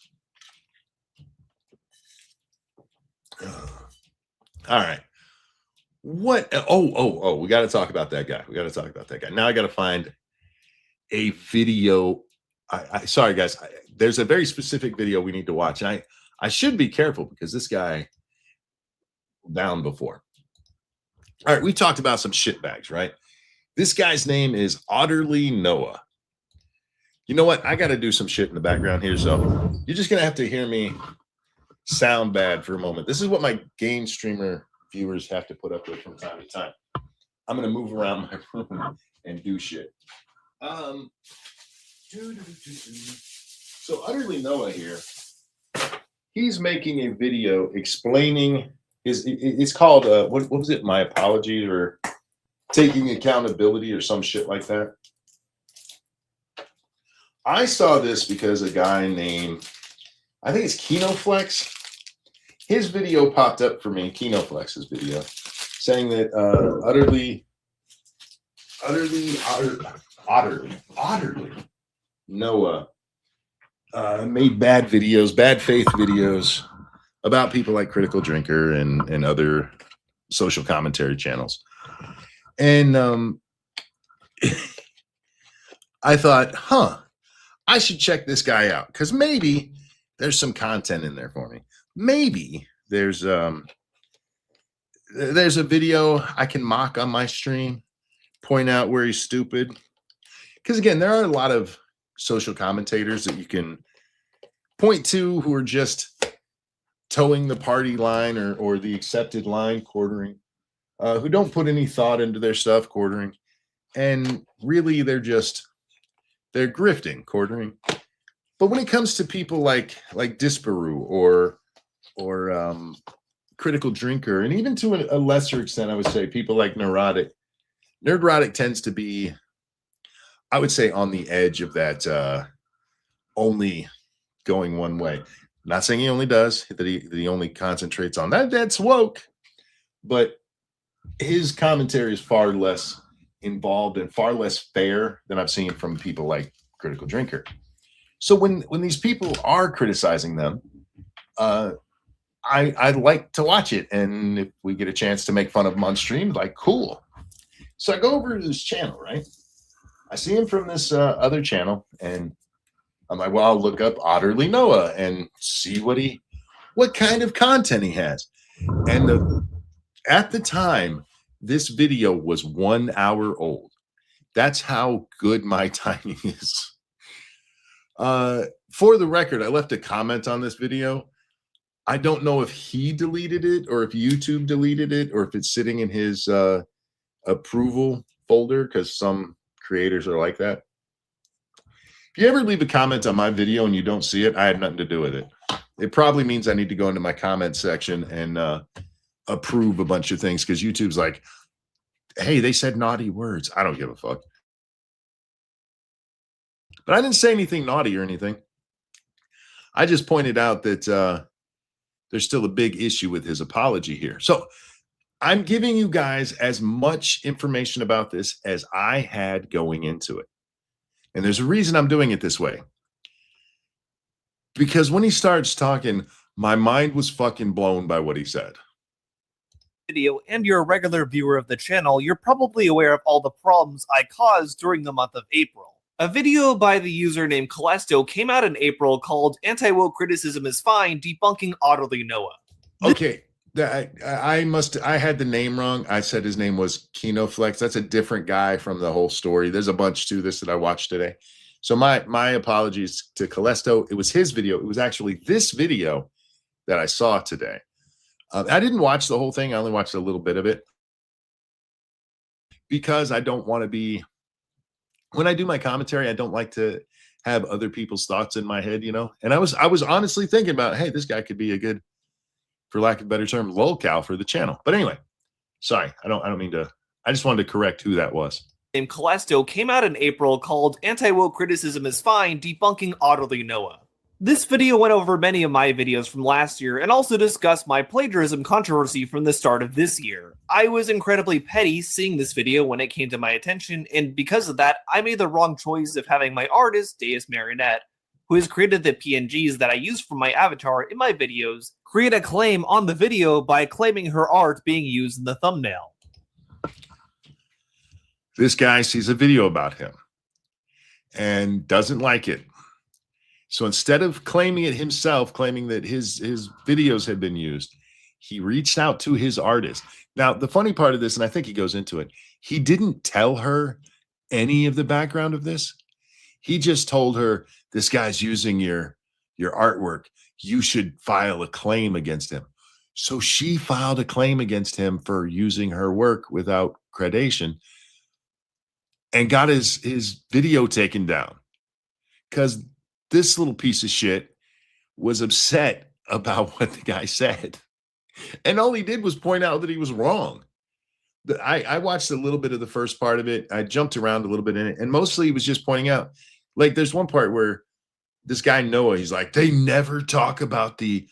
All right. What? Oh, we got to talk about that guy. Now I got to find a video. Sorry, guys. There's a very specific video we need to watch. And I should be careful because this guy down before. All right. We talked about some shitbags, right? This guy's name is Otterly Noah. You know what? I got to do some shit in the background here. So you're just going to have to hear me sound bad for a moment. This is what my game streamer viewers have to put up with from time to time. I'm going to move around my room and do shit. So Utterly Noah here, he's making a video explaining it's called, what was it? My apologies, or taking accountability, or some shit like that. I saw this because a guy named, I think it's KinoFlex, his video popped up for me, KinoFlex's video, saying that Utterly Noah made bad videos, bad faith videos about people like Critical Drinker and other social commentary channels. And I thought, I should check this guy out because maybe there's some content in there for me. Maybe there's a video I can mock on my stream, point out where he's stupid. Because again, there are a lot of social commentators that you can point to who are just towing the party line or the accepted line, quartering, who don't put any thought into their stuff, quartering. And really, they're grifting, quartering. But when it comes to people like Disparu or Critical Drinker, and even to a lesser extent, I would say people like Neurotic tends to be, I would say, on the edge of that only going one way. I'm not saying he only does, that he only concentrates on that. That's woke. But his commentary is far less involved and far less fair than I've seen from people like Critical Drinker. So when these people are criticizing them, I like to watch it. And if we get a chance to make fun of them on stream, like, cool. So I go over to this channel, right? I see him from this other channel, and I'm like, well, I'll look up Otterly Noah and see what kind of content he has. And at the time, this video was 1 hour old. That's how good my timing is. For the record, I left a comment on this video. I don't know if he deleted it or if YouTube deleted it or if it's sitting in his approval folder, because some creators are like that. If you ever leave a comment on my video and you don't see it, I had nothing to do with it. It probably means I need to go into my comment section and approve a bunch of things, because YouTube's like, hey, they said naughty words. I don't give a fuck. But I didn't say anything naughty or anything. I just pointed out that there's still a big issue with his apology here. So I'm giving you guys as much information about this as I had going into it. And there's a reason I'm doing it this way. Because when he starts talking, my mind was fucking blown by what he said. Video and you're a regular viewer of the channel, you're probably aware of all the problems I caused during the month of April. A video by the user named Callisto came out in April called Anti-Woke Criticism is Fine, Debunking Otterly Noah. Okay, I had the name wrong. I said his name was Kinoflex. That's a different guy from the whole story. There's a bunch to this that I watched today. So my apologies to Callisto. It was his video. It was actually this video that I saw today. I didn't watch the whole thing. I only watched a little bit of it because I don't want to be, when I do my commentary, I don't like to have other people's thoughts in my head, you know? And I was honestly thinking about, hey, this guy could be a good, for lack of a better term, lolcow for the channel. But anyway, sorry, I don't mean to, I just wanted to correct who that was. Named Callisto came out in April called Anti-Woke Criticism is Fine, Debunking Otterly Noah. This video went over many of my videos from last year and also discussed my plagiarism controversy from the start of this year. I was incredibly petty seeing this video when it came to my attention, and because of that, I made the wrong choice of having my artist, Deus Marionette, who has created the PNGs that I use for my avatar in my videos, create a claim on the video by claiming her art being used in the thumbnail. This guy sees a video about him and doesn't like it. So instead of claiming it himself, claiming that his videos had been used, he reached out to his artist. Now, the funny part of this, and I think he goes into it, he didn't tell her any of the background of this. He just told her, this guy's using your artwork. You should file a claim against him. So she filed a claim against him for using her work without accreditation and got his video taken down because this little piece of shit was upset about what the guy said. And all he did was point out that he was wrong. I watched a little bit of the first part of it. I jumped around a little bit in it. And mostly he was just pointing out, like, there's one part where this guy, Noah, he's like, they never talk about the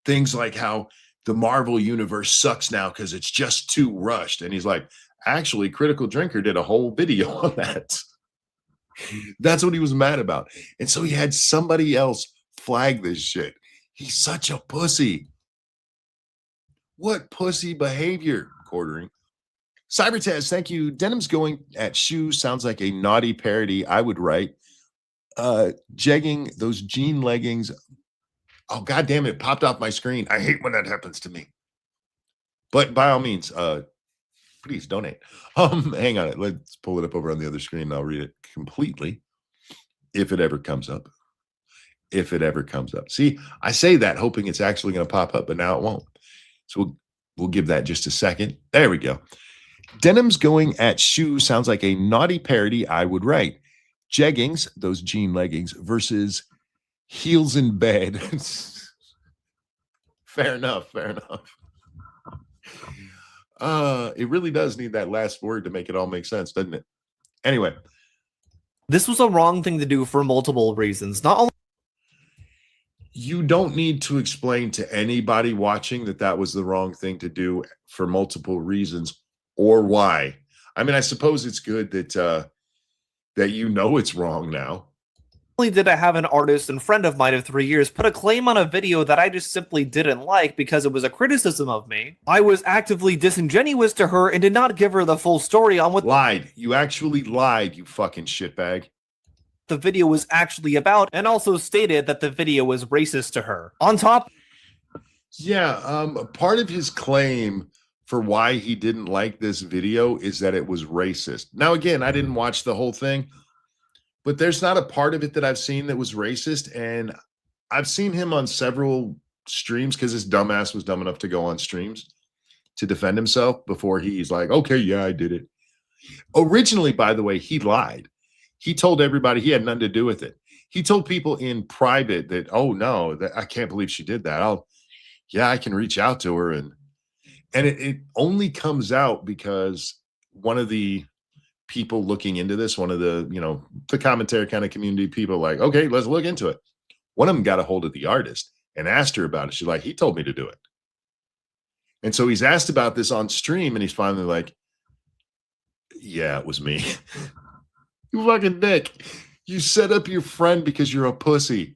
things like how the Marvel universe sucks now because it's just too rushed. And he's like, actually, Critical Drinker did a whole video on that. That's what he was mad about. And so he had somebody else flag this shit. He's such a pussy. What pussy behavior, Quartering. Cybertaz, thank you. Denim's going at shoe sounds like a naughty parody I would write. Jegging those jean leggings. Oh, God damn it. Popped off my screen. I hate when that happens to me. But by all means, please donate. Hang on. Let's pull it up over on the other screen and I'll read it completely. If it ever comes up. If it ever comes up. See, I say that hoping it's actually going to pop up, but now it won't. So we'll give that just a second. There we go. Denim's going at shoe sounds like a naughty parody I would write. Jeggings, those jean leggings, versus heels in bed. Fair enough. Fair enough. It really does need that last word to make it all make sense, doesn't it? Anyway. This was a wrong thing to do for multiple reasons. Not only you don't need to explain to anybody watching that that was the wrong thing to do for multiple reasons or why. I mean, I suppose it's good that that you know it's wrong now. only did I have an artist and friend of mine of 3 years put a claim on a video that I just simply didn't like because it was a criticism of me, I was actively disingenuous to her and did not give her the full story on what Lied. You actually lied, you fucking shitbag. the video was actually about, and also stated that the video was racist to her. On top, yeah, part of his claim for why he didn't like this video is that it was racist. Now, again, I didn't watch the whole thing, but there's not a part of it that I've seen that was racist, and I've seen him on several streams because his dumbass was dumb enough to go on streams to defend himself before he's like, okay, yeah, I did it. Originally, by the way, he lied. He told everybody he had nothing to do with it. He told people in private that, oh no, I can't believe she did that. Yeah, I can reach out to her. And it only comes out because one of the people looking into this, one of the, the commentary kind of community people like, okay, let's look into it. One of them got a hold of the artist and asked her about it. She's like, he told me to do it. And so he's asked about this on stream and he's finally like, yeah, it was me. You fucking dick. You set up your friend because you're a pussy.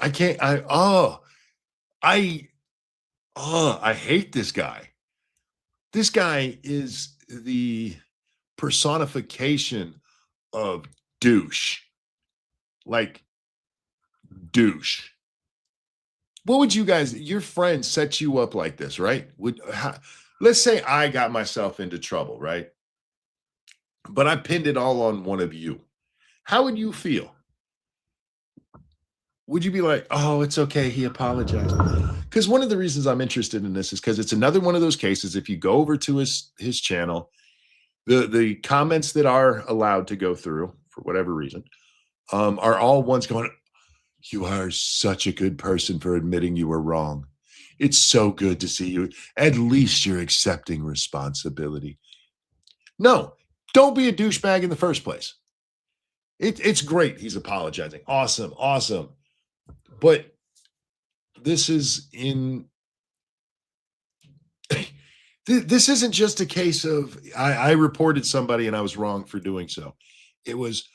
I hate this guy. This guy is the personification of douche. Like douche. What would you guys, your friend set you up like this, right? Let's say I got myself into trouble, right? But I pinned it all on one of you. How would you feel? Would you be like, oh, it's okay, he apologized? Because one of the reasons I'm interested in this is because it's another one of those cases. If you go over to his channel, the comments that are allowed to go through for whatever reason are all ones going, you are such a good person for admitting you were wrong. It's so good to see you. At least you're accepting responsibility. No, don't be a douchebag in the first place. It's great. He's apologizing. Awesome. Awesome. But this is this isn't just a case of I reported somebody and I was wrong for doing so. It was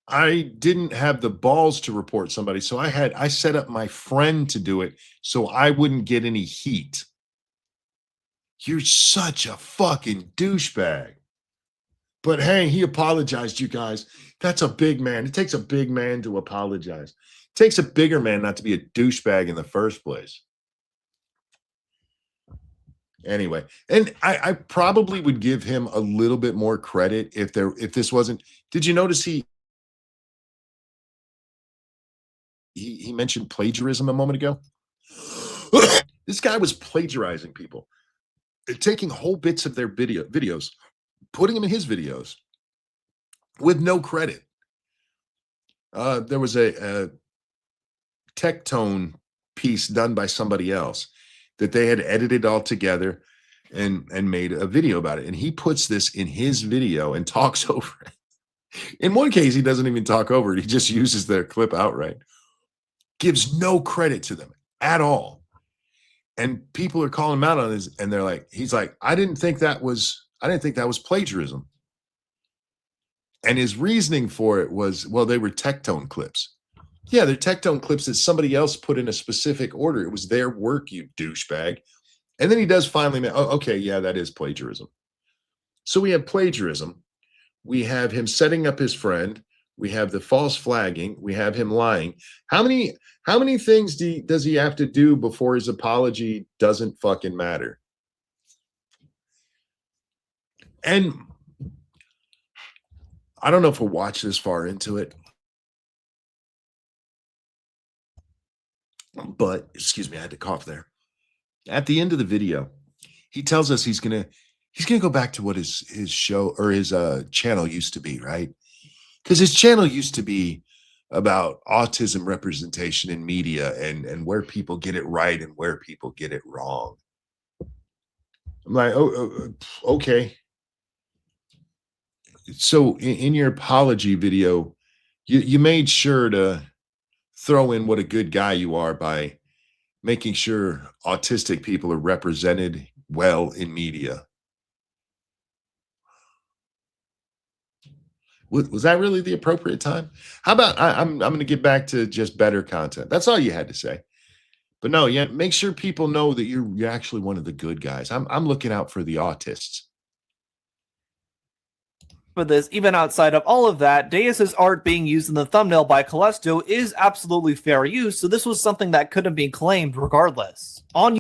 I didn't have the balls to report somebody, so I set up my friend to do it so I wouldn't get any heat. You're such a fucking douchebag. But hey, he apologized, you guys. That's a big man. It takes a big man to apologize. It takes a bigger man not to be a douchebag in the first place. Anyway, and I probably would give him a little bit more credit if this wasn't. Did you notice he mentioned plagiarism a moment ago? This guy was plagiarizing people, taking whole bits of their videos, putting them in his videos with no credit. There was a tech tone piece done by somebody else that they had edited all together and made a video about it. And he puts this in his video and talks over it. In one case, he doesn't even talk over it. He just uses their clip outright. Gives no credit to them at all. And people are calling him out on this, and they're like, he's like, I didn't think that was plagiarism. And his reasoning for it was, well, they were Tectone clips. Yeah, they're Tectone clips that somebody else put in a specific order. It was their work, you douchebag. And then he does finally, oh, okay, yeah, that is plagiarism. So we have plagiarism. We have him setting up his friend. We have the false flagging. We have him lying. How many things does he have to do before his apology doesn't fucking matter? And I don't know if we'll watch this far into it, but excuse me, I had to cough there. At the end of the video, he tells us he's gonna go back to what his show or his channel used to be, right? Because his channel used to be about autism representation in media and where people get it right and where people get it wrong. I'm like, okay. So in your apology video, you made sure to throw in what a good guy you are by making sure autistic people are represented well in media. Was that really the appropriate time? How about I'm going to get back to just better content. That's all you had to say. But no, yeah, make sure people know that you're actually one of the good guys. I'm looking out for the autists. For this, even outside of all of that, Deus's art being used in the thumbnail by Callisto is absolutely fair use, so this was something that couldn't be claimed regardless. By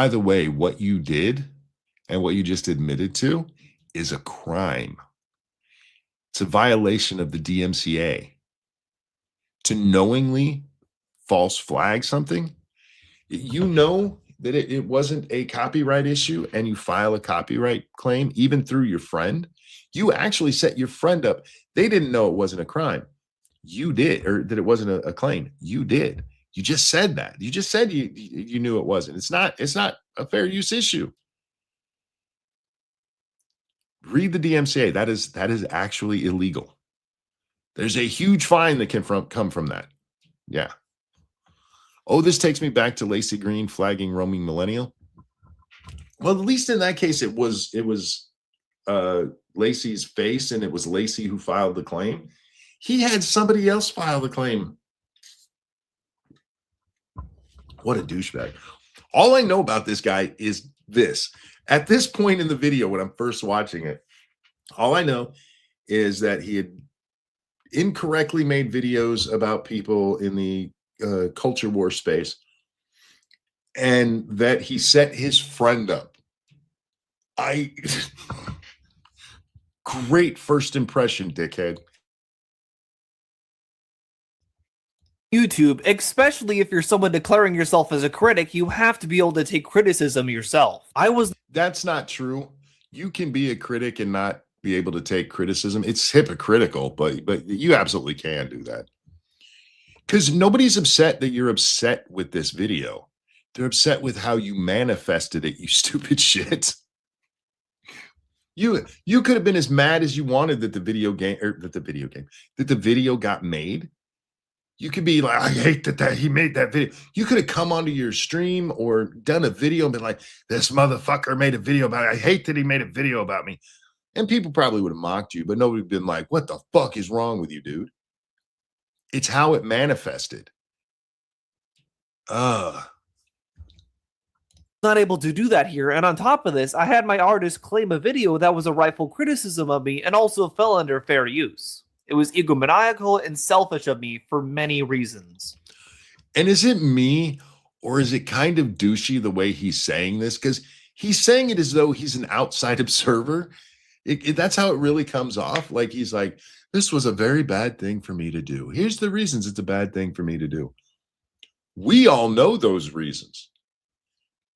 the way, what you did and what you just admitted to is a crime. It's a violation of the DMCA. To knowingly false flag something, you know that it wasn't a copyright issue and you file a copyright claim even through your friend, you actually set your friend up. They didn't know it wasn't a crime. You did, or that it wasn't a claim. You did. You just said that. You just said you knew it wasn't. It's not a fair use issue. Read the DMCA. That is actually illegal. There's a huge fine that can come from that. Yeah. Oh, this takes me back to Lacey Green flagging roaming millennial. Well, at least in that case, it was Lacey's face, and it was Lacey who filed the claim. He had somebody else file the claim. What a douchebag. All I know about this guy is this. At this point in the video, when I'm first watching it, all I know is that he had incorrectly made videos about people in the culture war space, and that he set his friend up. Great first impression, dickhead. YouTube, especially if you're someone declaring yourself as a critic, you have to be able to take criticism yourself. That's not true. You can be a critic and not be able to take criticism. It's hypocritical, but you absolutely can do that. Because nobody's upset that you're upset with this video. They're upset with how you manifested it, you stupid shit. You could have been as mad as you wanted that the video got made. You could be like, I hate that he made that video. You could have come onto your stream or done a video and been like, this motherfucker made a video about it. I hate that he made a video about me. And people probably would have mocked you, but nobody would have been like, what the fuck is wrong with you, dude? It's how it manifested. Not able to do that here, and on top of this, I had my artist claim a video that was a rightful criticism of me and also fell under fair use. It was egomaniacal and selfish of me for many reasons. And is it me, or is it kind of douchey the way he's saying this? Because he's saying it as though he's an outside observer. That's how it really comes off. Like he's like, this was a very bad thing for me to do. Here's the reasons it's a bad thing for me to do. We all know those reasons.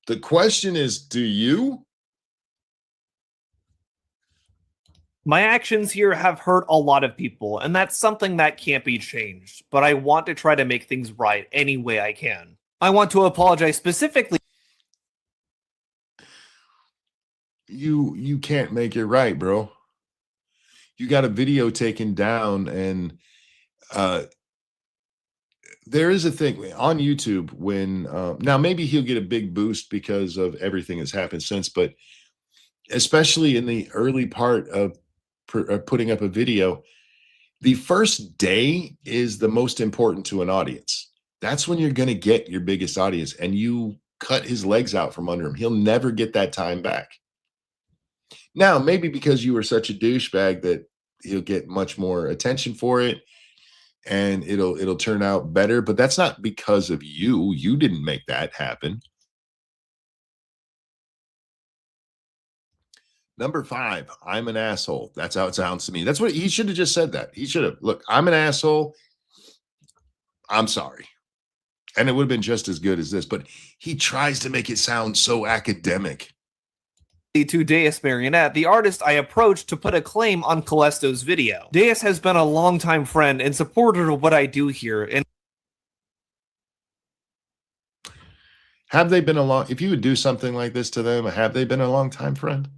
The question is, do you? My actions here have hurt a lot of people, and that's something that can't be changed, but I want to try to make things right any way I can. I want to apologize specifically. You can't make it right, bro. You got a video taken down, and there is a thing on YouTube when now maybe he'll get a big boost because of everything that's happened since, but especially in the early part of putting up a video. The first day is the most important to an audience. That's when you're going to get your biggest audience, and you cut his legs out from under him. He'll never get that time back. Now, maybe because you were such a douchebag that he'll get much more attention for it, and it'll turn out better, but that's not because of you. You didn't make that happen. Number 5, I'm an asshole. That's how it sounds to me. That's what he should have just said. That he should have, look, I'm an asshole. I'm sorry. And it would have been just as good as this, but he tries to make it sound so academic. To Deus Marionette, the artist I approached to put a claim on Callisto's video. Deus has been a longtime friend and supporter of what I do here, and Have they been a long, if you would do something like this to them, have they been a long-time friend?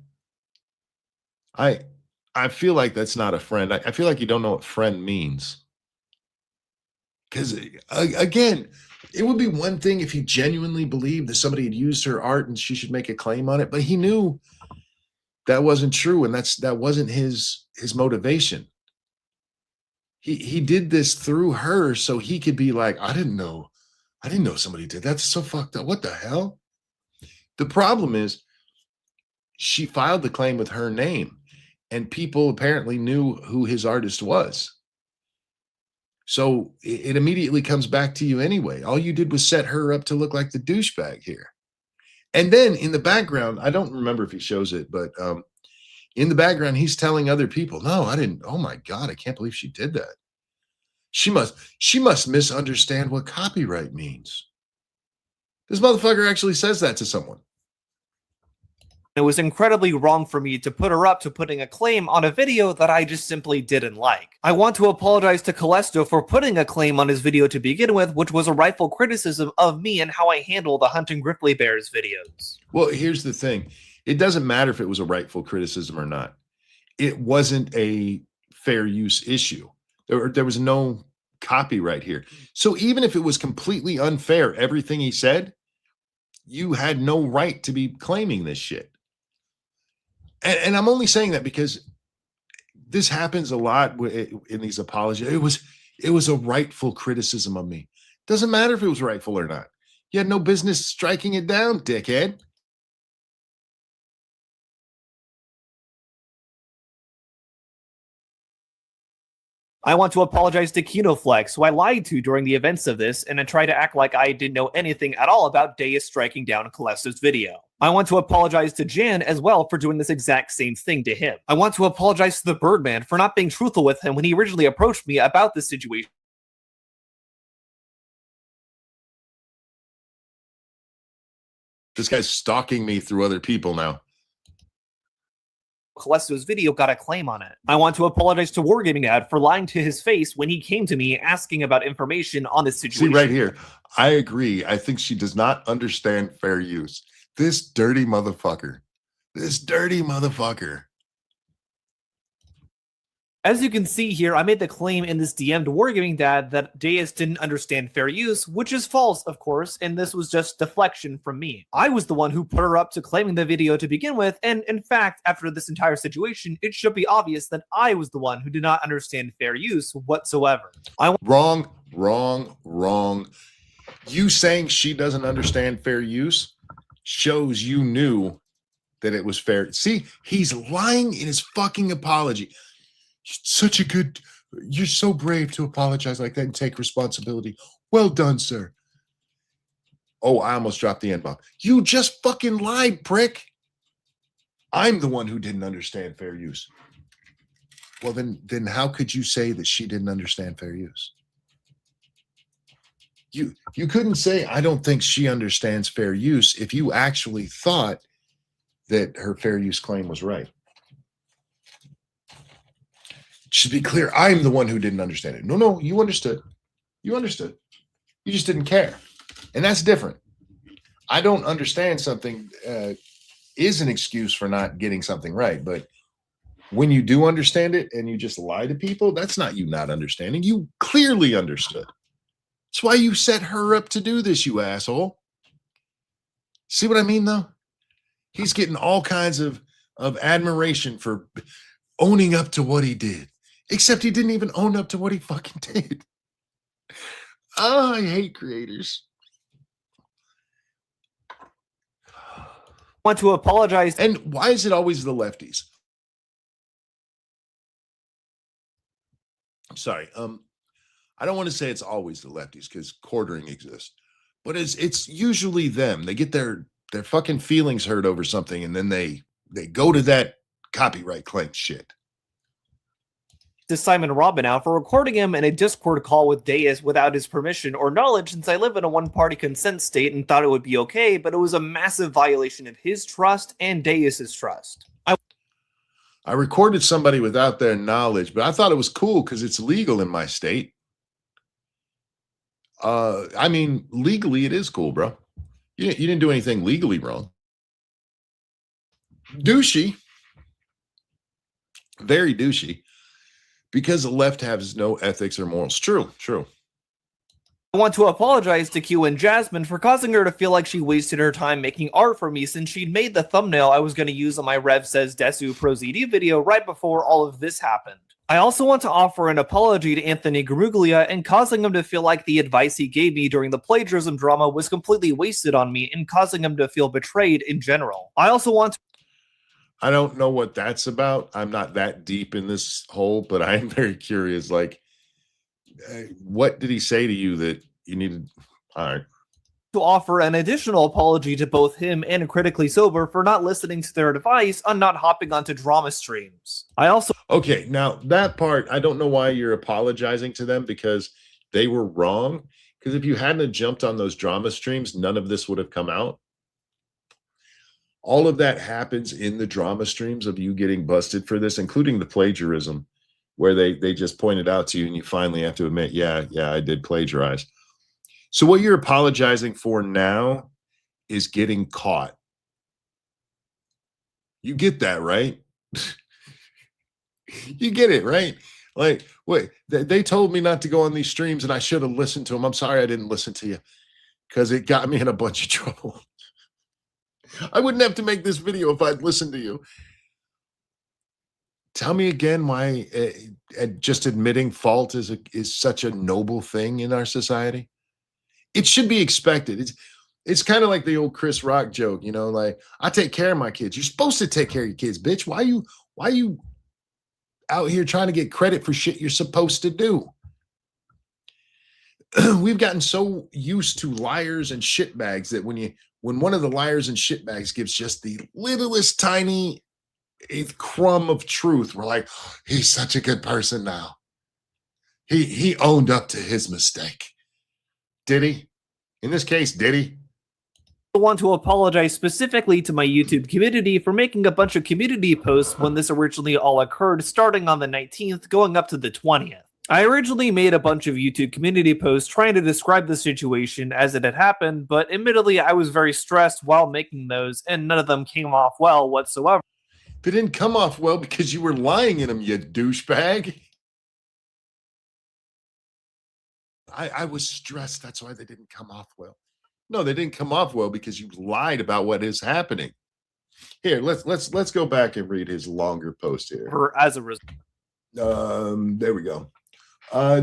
I feel like that's not a friend. I feel like you don't know what friend means. Because again, it would be one thing if he genuinely believed that somebody had used her art and she should make a claim on it, but he knew that wasn't true, and that wasn't his motivation. He did this through her so he could be like, I didn't know somebody did that. That's so fucked up. What the hell? The problem is she filed the claim with her name, and people apparently knew who his artist was. So it immediately comes back to you anyway. All you did was set her up to look like the douchebag here. And then in the background, I don't remember if he shows it, but in the background, he's telling other people, no, I didn't. Oh my God, I can't believe she did that. She must misunderstand what copyright means. This motherfucker actually says that to someone. it was incredibly wrong for me to put her up to putting a claim on a video that I just simply didn't like. I want to apologize to Callisto for putting a claim on his video to begin with, which was a rightful criticism of me and how I handle the hunting grizzly bears videos. Well, here's the thing. It doesn't matter if it was a rightful criticism or not. It wasn't a fair use issue. There was no copyright here. So even if it was completely unfair, everything he said, you had no right to be claiming this shit. And I'm only saying that because this happens a lot in these apologies. It was a rightful criticism of me. Doesn't matter if it was rightful or not. You had no business striking it down, dickhead. I want to apologize to KinoFlex, who I lied to during the events of this, and I tried to act like I didn't know anything at all about Deus striking down Callisto's video. I want to apologize to Jan as well for doing this exact same thing to him. I want to apologize to the Birdman for not being truthful with him when he originally approached me about this situation. This guy's stalking me through other people now. Callisto's video got a claim on it. I want to apologize to Wargaming Dad for lying to his face when he came to me asking about information on this situation. See right here, I agree. I think she does not understand fair use. This dirty motherfucker. This dirty motherfucker. As you can see here, I made the claim in this DM to Wargaming Dad that Deus didn't understand fair use, which is false, of course, and this was just deflection from me. I was the one who put her up to claiming the video to begin with, and in fact, after this entire situation, it should be obvious that I was the one who did not understand fair use whatsoever. Wrong. You saying she doesn't understand fair use shows you knew that it was fair. See, he's lying in his fucking apology. You're so brave to apologize like that and take responsibility. Well done, sir. Oh, I almost dropped the N-bomb. You just fucking lied, prick. I'm the one who didn't understand fair use. Well, then how could you say that she didn't understand fair use? You couldn't say, I don't think she understands fair use if you actually thought that her fair use claim was right. Should be clear, I'm the one who didn't understand it. No, you understood. You understood. You just didn't care. And that's different. I don't understand something is an excuse for not getting something right. But when you do understand it and you just lie to people, that's not you not understanding. You clearly understood. That's why you set her up to do this, you asshole. See what I mean, though? He's getting all kinds of of admiration for owning up to what he did. Except he didn't even own up to what he fucking did. Oh, I hate creators. Want to apologize. And why is it always the lefties? Sorry. I don't want to say it's always the lefties because quartering exists, but it's usually them. They get their fucking feelings hurt over something, and then they go to that copyright claim shit. To Simon Robinow for recording him in a Discord call with Deus without his permission or knowledge, since I live in a one-party consent state and thought it would be okay, but it was a massive violation of his trust and Deus's trust. I recorded somebody without their knowledge, but I thought it was cool because it's legal in my state. I mean, legally it is cool, bro. You didn't do anything legally wrong. Douchey. Very douchey. Because the left has no ethics or morals. True. I want to apologize to Q and Jasmine for causing her to feel like she wasted her time making art for me since she'd made the thumbnail I was going to use on my Rev Says Desu ProZD video right before all of this happened. I also want to offer an apology to Anthony Garuglia and causing him to feel like the advice he gave me during the plagiarism drama was completely wasted on me and causing him to feel betrayed in general. I also want to I don't know what that's about. I'm not that deep in this hole, but I am very curious. Like, what did he say to you that you needed? All right. To offer an additional apology to both him and Critically Sober for not listening to their advice on not hopping onto drama streams. I also... Okay, now that part, I don't know why you're apologizing to them because they were wrong. Because if you hadn't jumped on those drama streams, none of this would have come out. All of that happens in the drama streams of you getting busted for this, including the plagiarism, where they just pointed out to you and you finally have to admit, yeah, I did plagiarize. So what you're apologizing for now is getting caught. You get that, right? You get it, right? Like, wait, they told me not to go on these streams and I should have listened to them. I'm sorry I didn't listen to you because it got me in a bunch of trouble. I wouldn't have to make this video if I'd listened to you. Tell me again why just admitting fault is such a noble thing in our society. It should be expected. It's kind of like the old Chris Rock joke, you know, like, I take care of my kids. You're supposed to take care of your kids, bitch. Why are you out here trying to get credit for shit you're supposed to do? We've gotten so used to liars and shitbags that when one of the liars and shitbags gives just the littlest tiny crumb of truth, we're like, he's such a good person now. He owned up to his mistake. Did he? In this case, did he? I want to apologize specifically to my YouTube community for making a bunch of community posts when this originally all occurred, starting on the 19th, going up to the 20th. I originally made a bunch of YouTube community posts trying to describe the situation as it had happened, but admittedly I was very stressed while making those, and none of them came off well whatsoever. They didn't come off well because you were lying in them, you douchebag. I was stressed. That's why they didn't come off well. No, they didn't come off well because you lied about what is happening. Here, let's go back and read his longer post here. As a result. There we go. I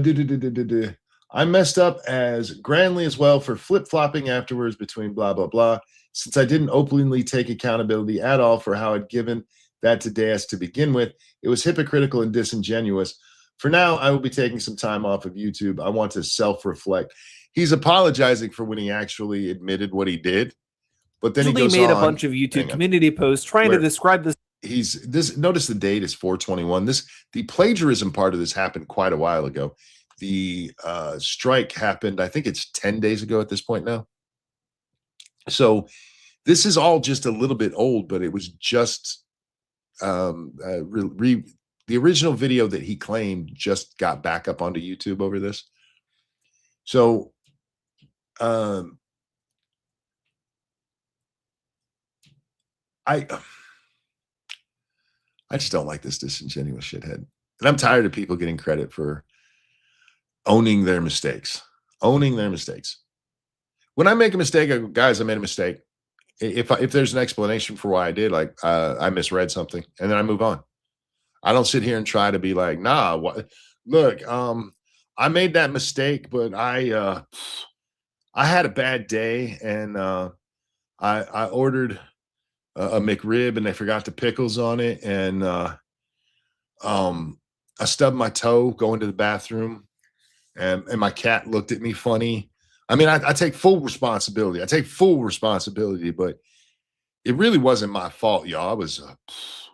messed up as grandly as well for flip-flopping afterwards between blah, blah, blah, since I didn't openly take accountability at all for how I'd given that to Deus to begin with. It was hypocritical and disingenuous. For now, I will be taking some time off of YouTube. I want to self-reflect. He's apologizing for when he actually admitted what he did, but then he goes made on, a bunch of YouTube community posts trying to describe this. Notice the date is 4/21. The plagiarism part of this happened quite a while ago. The strike happened, I think it's 10 days ago at this point now. So this is all just a little bit old, but it was just the original video that he claimed just got back up onto YouTube over this. So I just don't like this disingenuous shithead. And I'm tired of people getting credit for owning their mistakes. Owning their mistakes. When I make a mistake, I go, guys, I made a mistake. if there's an explanation for why I did, like I misread something, and then I move on. I don't sit here and try to be like, nah, what? Look, I made that mistake, but I had a bad day, and I ordered a McRib, and they forgot the pickles on it, and I stubbed my toe going to the bathroom, and my cat looked at me funny. I mean, I take full responsibility. I take full responsibility, but it really wasn't my fault, y'all. I was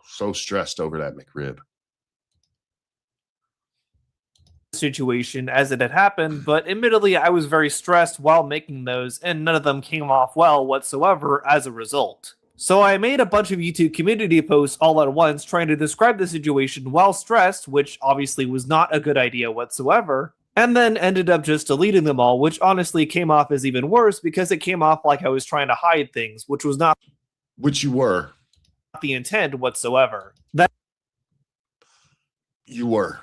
so stressed over that McRib. Situation as it had happened, but admittedly, I was very stressed while making those, and none of them came off well whatsoever as a result. So I made a bunch of YouTube community posts all at once trying to describe the situation while stressed, which obviously was not a good idea whatsoever, and then ended up just deleting them all, which honestly came off as even worse because it came off like I was trying to hide things, which was not Which you were. the intent whatsoever. That You were.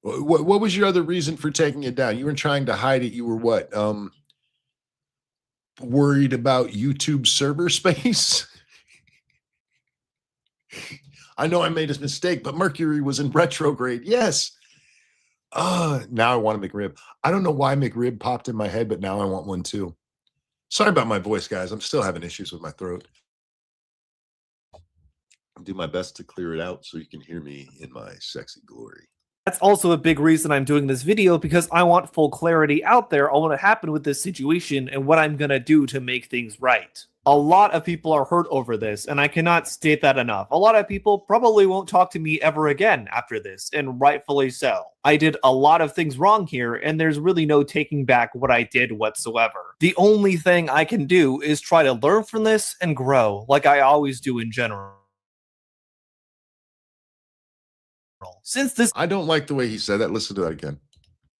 What was your other reason for taking it down? You weren't trying to hide it. You were what? Worried about YouTube server space? I know I made a mistake, but Mercury was in retrograde. Yes. Now I want a McRib. I don't know why McRib popped in my head, but now I want one too. Sorry about my voice, guys. I'm still having issues with my throat. I'll do my best to clear it out so you can hear me in my sexy glory. That's also a big reason I'm doing this video, because I want full clarity out there on what happened with this situation and what I'm gonna do to make things right. A lot of people are hurt over this, and I cannot state that enough. A lot of people probably won't talk to me ever again after this, and rightfully so. I did a lot of things wrong here, and there's really no taking back what I did whatsoever. The only thing I can do is try to learn from this and grow, like I always do in general. Since this I don't like the way he said that. Listen to that again.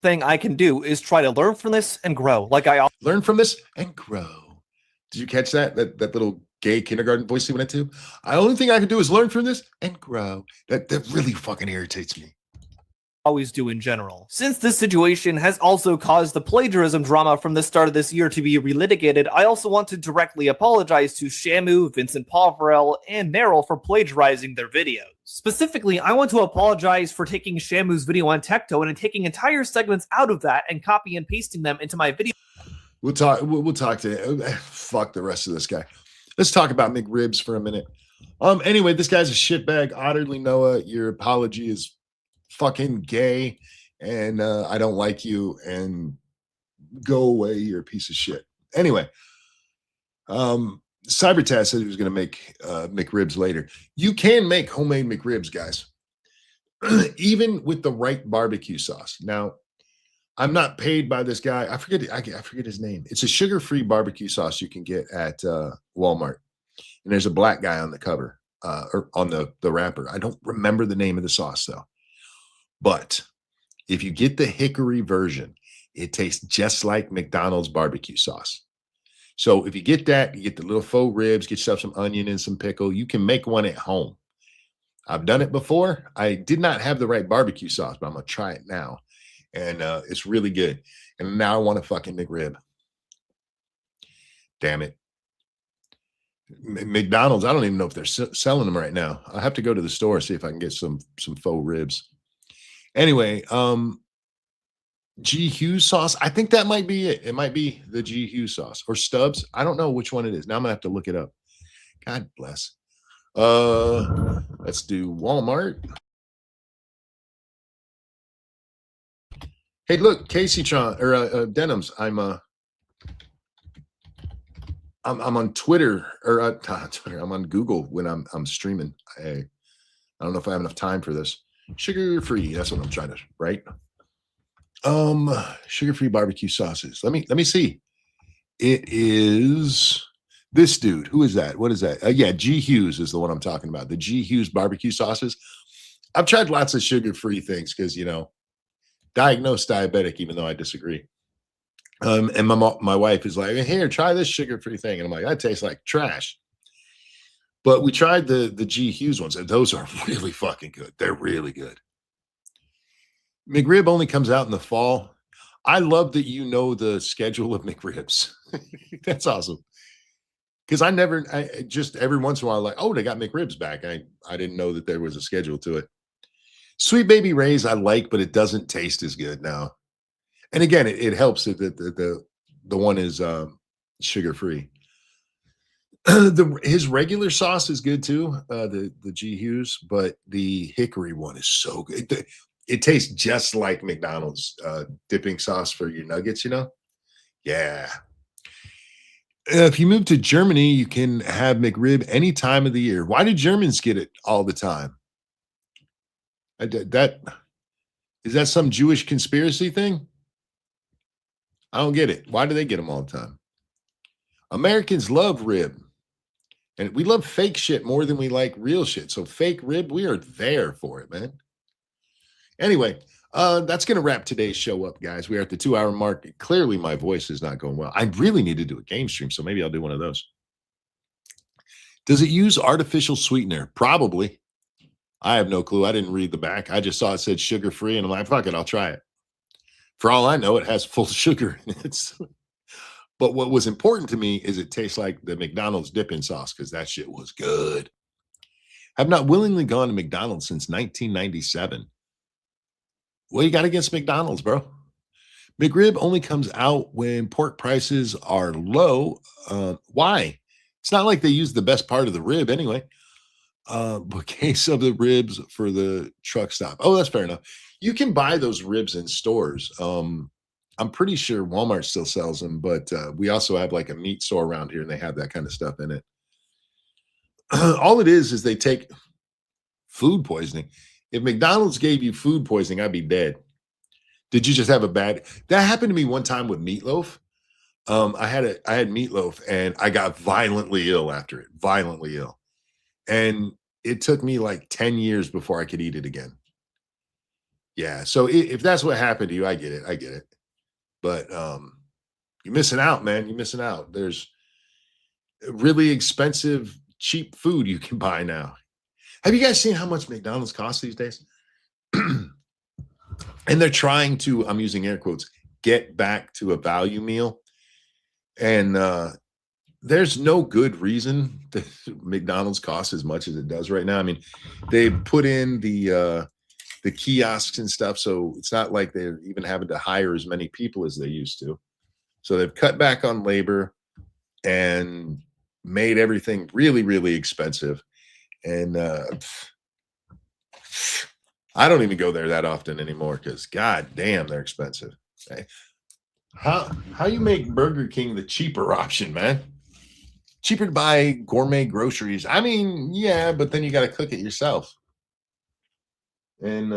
thing I can do is try to learn from this and grow, like I Learn from this and grow. Did you catch that? That little gay kindergarten voice he went into? The only thing I can do is learn from this and grow. That really fucking irritates me. always do in general. Since this situation has also caused the plagiarism drama from the start of this year to be relitigated, I also want to directly apologize to Shamu, Vincent Poverel, and Neryl for plagiarizing their videos. Specifically, I want to apologize for taking Shamu's video on Tectone and taking entire segments out of that and copy and pasting them into my video. We'll talk. We'll talk to. Fuck the rest of this guy. Let's talk about McRibs for a minute. Anyway, this guy's a shitbag. Utterly Noah, your apology is fucking gay, and I don't like you. And go away. You're a piece of shit. Anyway, Cybertaz said he was going to make McRibs later. You can make homemade McRibs, guys, even with the right barbecue sauce. Now, I'm not paid by this guy. I forget his name. It's a sugar-free barbecue sauce you can get at Walmart. And there's a black guy on the cover, or on the wrapper. I don't remember the name of the sauce, though. But if you get the hickory version, it tastes just like McDonald's barbecue sauce. So if you get that, you get the little faux ribs, get yourself some onion and some pickle. You can make one at home. I've done it before. I did not have the right barbecue sauce, but I'm going to try it now. And it's really good. And now I want a fucking McRib. Damn it. McDonald's, I don't even know if they're selling them right now. I'll have to go to the store, see if I can get some faux ribs. Anyway, G. Hughes sauce. I think that might be it. It might be the G. Hughes sauce or Stubbs. I don't know which one it is. Now I'm going to have to look it up. God bless. Let's do Walmart. Hey, look, Casey Tron or Denims. I'm on Twitter or not Twitter. I'm on Google when I'm streaming. I don't know if I have enough time for this. Sugar free. That's what I'm trying to write. Sugar free barbecue sauces. Let me see. It is this dude. Who is that? What is that? Yeah, G. Hughes is the one I'm talking about. The G. Hughes barbecue sauces. I've tried lots of sugar free things because diagnosed diabetic, even though I disagree. And my wife is like, here, try this sugar-free thing. And I'm like, that tastes like trash. But we tried the G. Hughes ones, and those are really fucking good. They're really good. McRib only comes out in the fall. I love that you know the schedule of McRibs. That's awesome. Because I just every once in a while, like, oh, they got McRibs back. I didn't know that there was a schedule to it. Sweet Baby Ray's I like, but it doesn't taste as good now. And again, it helps that the one is sugar free. His regular sauce is good too, the G Hughes, but the hickory one is so good. It tastes just like McDonald's dipping sauce for your nuggets, you know? Yeah. If you move to Germany, you can have McRib any time of the year. Why do Germans get it all the time? That is that some Jewish conspiracy thing? I don't get it. Why do they get them all the time? Americans love rib. And we love fake shit more than we like real shit. So fake rib, we are there for it, man. Anyway, that's going to wrap today's show up, guys. We are at the 2-hour mark. Clearly, my voice is not going well. I really need to do a game stream, so maybe I'll do one of those. Does it use artificial sweetener? Probably. I have no clue. I didn't read the back. I just saw it said sugar-free, and I'm like, fuck it, I'll try it. For all I know, it has full sugar in it. But what was important to me is it tastes like the McDonald's dipping sauce, because that shit was good. I've not willingly gone to McDonald's since 1997. What you got against McDonald's, bro? McRib only comes out when pork prices are low. Why? It's not like they use the best part of the rib anyway. But case of the ribs for the truck stop. Oh, that's fair enough. You can buy those ribs in stores. I'm pretty sure Walmart still sells them, but we also have like a meat store around here and they have that kind of stuff in it. All it is they take food poisoning. If McDonald's gave you food poisoning, I'd be dead. Did you just have a bad? That happened to me one time with meatloaf. I had meatloaf and I got violently ill after it, violently ill. And it took me like 10 years before I could eat it again. Yeah. So if that's what happened to you, I get it. I get it. But you're missing out, man. You're missing out. There's really expensive, cheap food you can buy now. Have you guys seen how much McDonald's costs these days? And they're trying to, I'm using air quotes, get back to a value meal. And there's no good reason that McDonald's costs as much as it does right now. I mean, they put in the kiosks and stuff, so it's not like they're even having to hire as many people as they used to. So they've cut back on labor and made everything really, really expensive. And I don't even go there that often anymore because god damn, they're expensive. Okay. How you make Burger King the cheaper option, man? Cheaper to buy gourmet groceries. I mean, yeah, but then you got to cook it yourself. And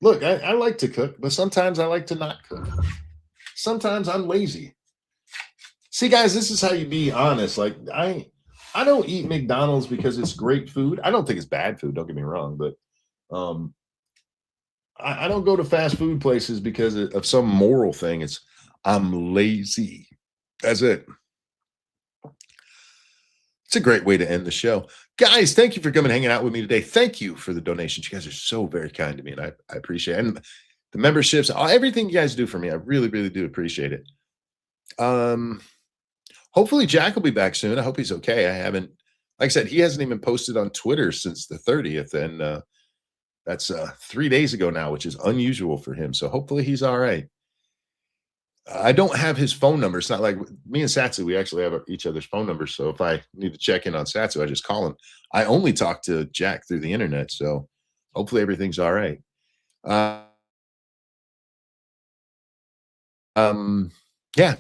look, I like to cook, but sometimes I like to not cook. Sometimes I'm lazy. See, guys, this is how you be honest. Like I don't eat McDonald's because it's great food. I don't think it's bad food. Don't get me wrong, but I don't go to fast food places because of some moral thing. I'm lazy. That's it. It's a great way to end the show. Guys, thank you for coming and hanging out with me today. Thank you for the donations. You guys are so very kind to me, and I appreciate it. And the memberships, everything you guys do for me, I really, really do appreciate it. Hopefully Jack will be back soon. I hope he's okay. Like I said, he hasn't even posted on Twitter since the 30th, and that's 3 days ago now, which is unusual for him. So hopefully he's all right. I don't have his phone number. It's not like me and Satsu, we actually have each other's phone numbers. So if I need to check in on Satsu, I just call him. I only talk to Jack through the internet. So hopefully everything's all right. Yeah,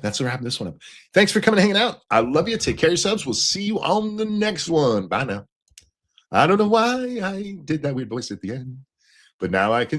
that's wrapping this one up. Thanks for coming and hanging out. I love you. Take care of yourselves. We'll see you on the next one. Bye now. I don't know why I did that weird voice at the end, but now I can